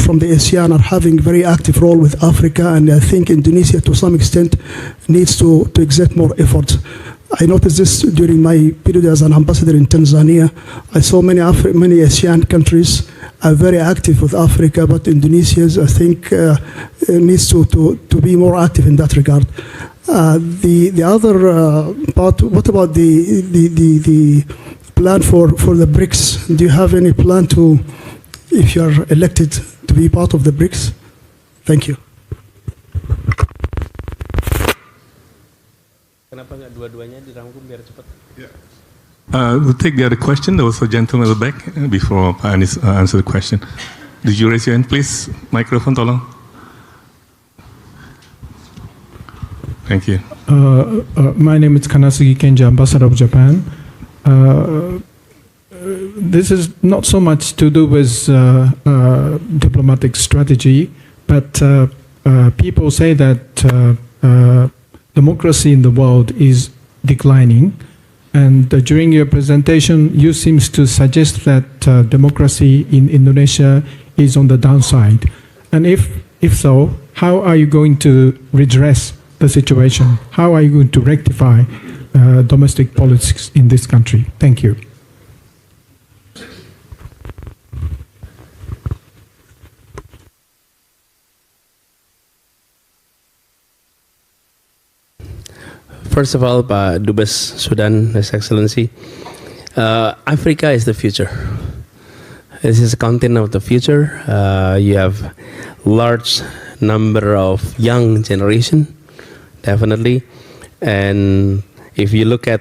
from the ASEAN are having very active role with Africa, and I think Indonesia to some extent needs to exert more effort. I noticed this during my period as an ambassador in Tanzania. I saw many ASEAN countries are very active with Africa, but Indonesia, I think, needs to be more active in that regard. The other part, what about the plan for the BRICS? Do you have any plan to, if you are elected, to be part of the BRICS? Thank you. Kenapa nggak dua-duanya dirangkum biar cepat? We'll take the other question. There was a gentleman at the back before Anis answer the question. Did you raise your hand, please? Microphone, tolong. Thank you. My name is Kanasugi Kenji, Ambassador of Japan. this is not so much to do with diplomatic strategy, but people say that democracy in the world is declining, and during your presentation you seems to suggest that democracy in Indonesia is on the downside. And if so, how are you going to redress the situation? How are you going to rectify domestic politics in this country? Thank you. First of all, Pak Dubes Sudan, His Excellency, Africa is the future. This is a continent of the future. You have large number of young generation, definitely. And if you look at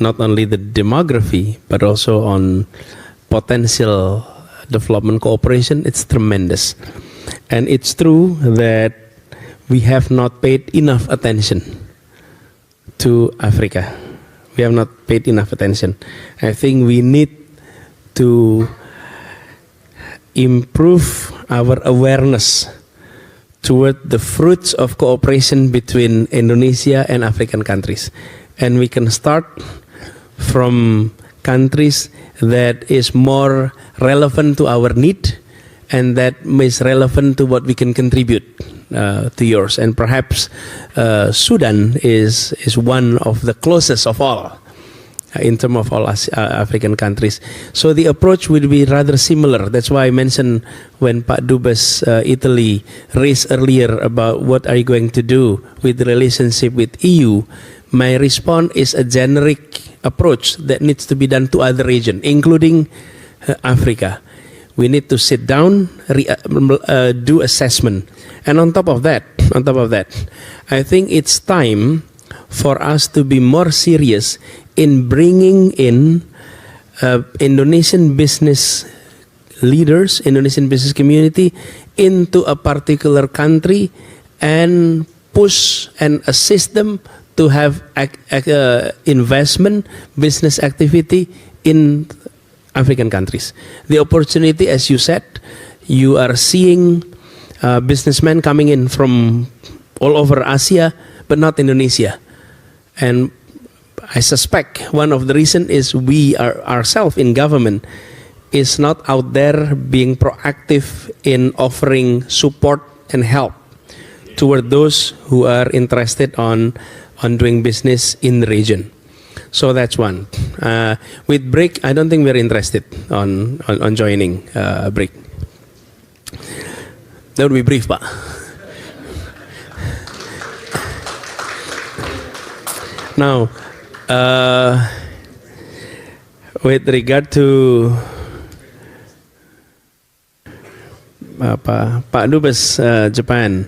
not only the demography, but also on potential development cooperation, it's tremendous. And it's true that we have not paid enough attention to Africa. We have not paid enough attention. I think we need to improve our awareness toward the fruits of cooperation between Indonesia and African countries. And we can start from countries that is more relevant to our need and that is relevant to what we can contribute to yours. And perhaps Sudan is one of the closest of all in terms of all African countries. So the approach will be rather similar. That's why I mentioned when Pak Dubes Italy raised earlier about what are you going to do with the relationship with EU, my response is a generic approach that needs to be done to other regions, including Africa. We need to sit down, do assessment. And on top of that, I think it's time for us to be more serious in bringing in Indonesian business leaders, Indonesian business community into a particular country and push and assist them to have investment, business activity in African countries. The opportunity, as you said, you are seeing businessmen coming in from all over Asia, but not Indonesia. And I suspect one of the reasons is we are ourselves in government is not out there being proactive in offering support and help toward those who are interested on doing business in the region. So that's one. With BRIC, I don't think we're interested on joining BRIC. That would be brief, Pak. Now, with regard to Pak Dubes Japan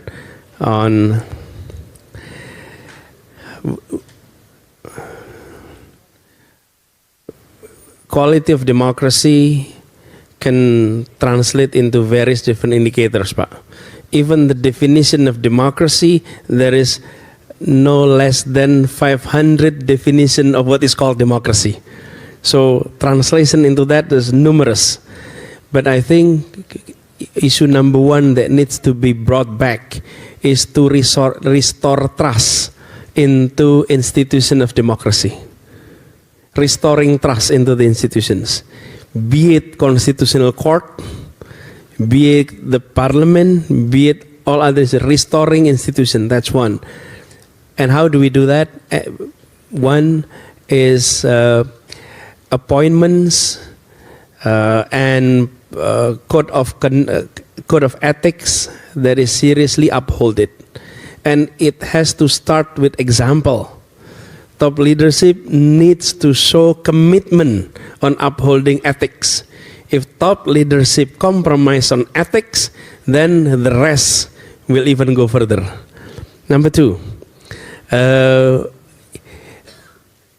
on quality of democracy can translate into various different indicators, Pak. Even the definition of democracy, there is no less than 500 definition of what is called democracy. So translation into that is numerous. But I think issue number one that needs to be brought back is to restore trust into institution of democracy. Restoring trust into the institutions, be it constitutional court, be it the parliament, be it all others, restoring institution, that's one. And how do we do that? One is appointments and code of ethics that is seriously upheld. And it has to start with example. Top leadership needs to show commitment on upholding ethics. If top leadership compromise on ethics, then the rest will even go further. Number two,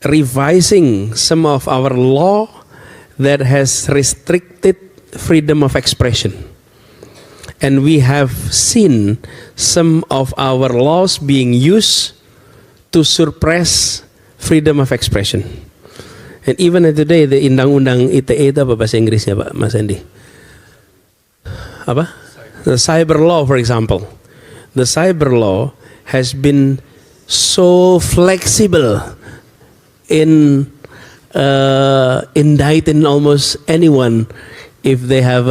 revising some of our law that has restricted freedom of expression. And we have seen some of our laws being used to suppress freedom of expression. And even today, the Undang-Undang ITE itu apa bahasa Inggrisnya, Pak Mas Andi? Apa? The cyber law, for example. The cyber law has been so flexible in indicting almost anyone if they have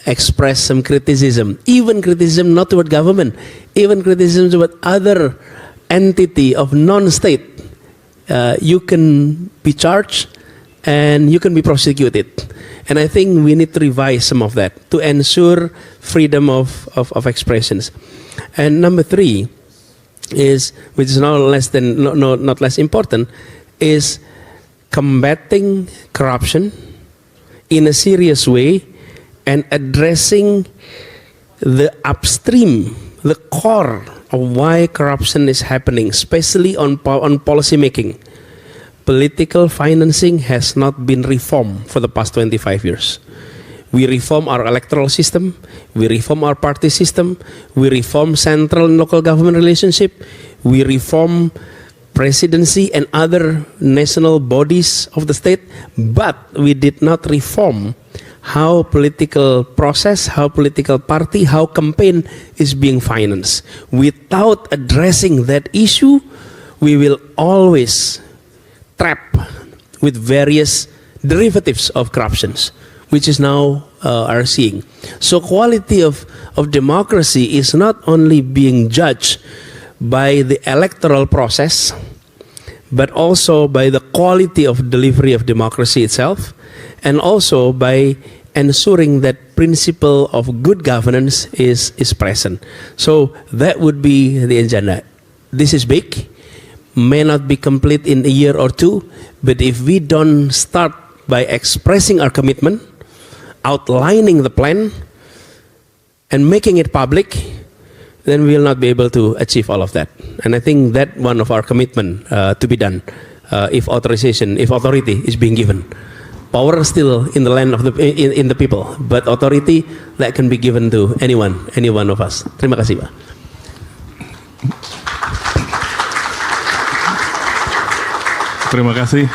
expressed some criticism, even criticism not toward government, even criticism toward other entity of non-state. You can be charged and you can be prosecuted. And I think we need to revise some of that to ensure freedom of expressions. And number 3 is, which is not less important, is combating corruption in a serious way and addressing the upstream, the core of why corruption is happening, especially on policy making. Political financing has not been reformed for the past 25 years. We reform our electoral system, we reform our party system, we reform central and local government relationship, we reform presidency and other national bodies of the state, but we did not reform how political process, how political party, how campaign is being financed. Without addressing that issue, we will always trap with various derivatives of corruptions, which is now are seeing. So quality of democracy is not only being judged by the electoral process, but also by the quality of delivery of democracy itself, and also by ensuring that principle of good governance is present. So that would be the agenda. This is big, may not be complete in a year or two, but if we don't start by expressing our commitment, outlining the plan, and making it public, then we will not be able to achieve all of that. And I think that one of our commitment to be done if authority is being given. Power is still in the land of in the people, but authority that can be given to any one of us. Terima kasih, Pak. Terima kasih.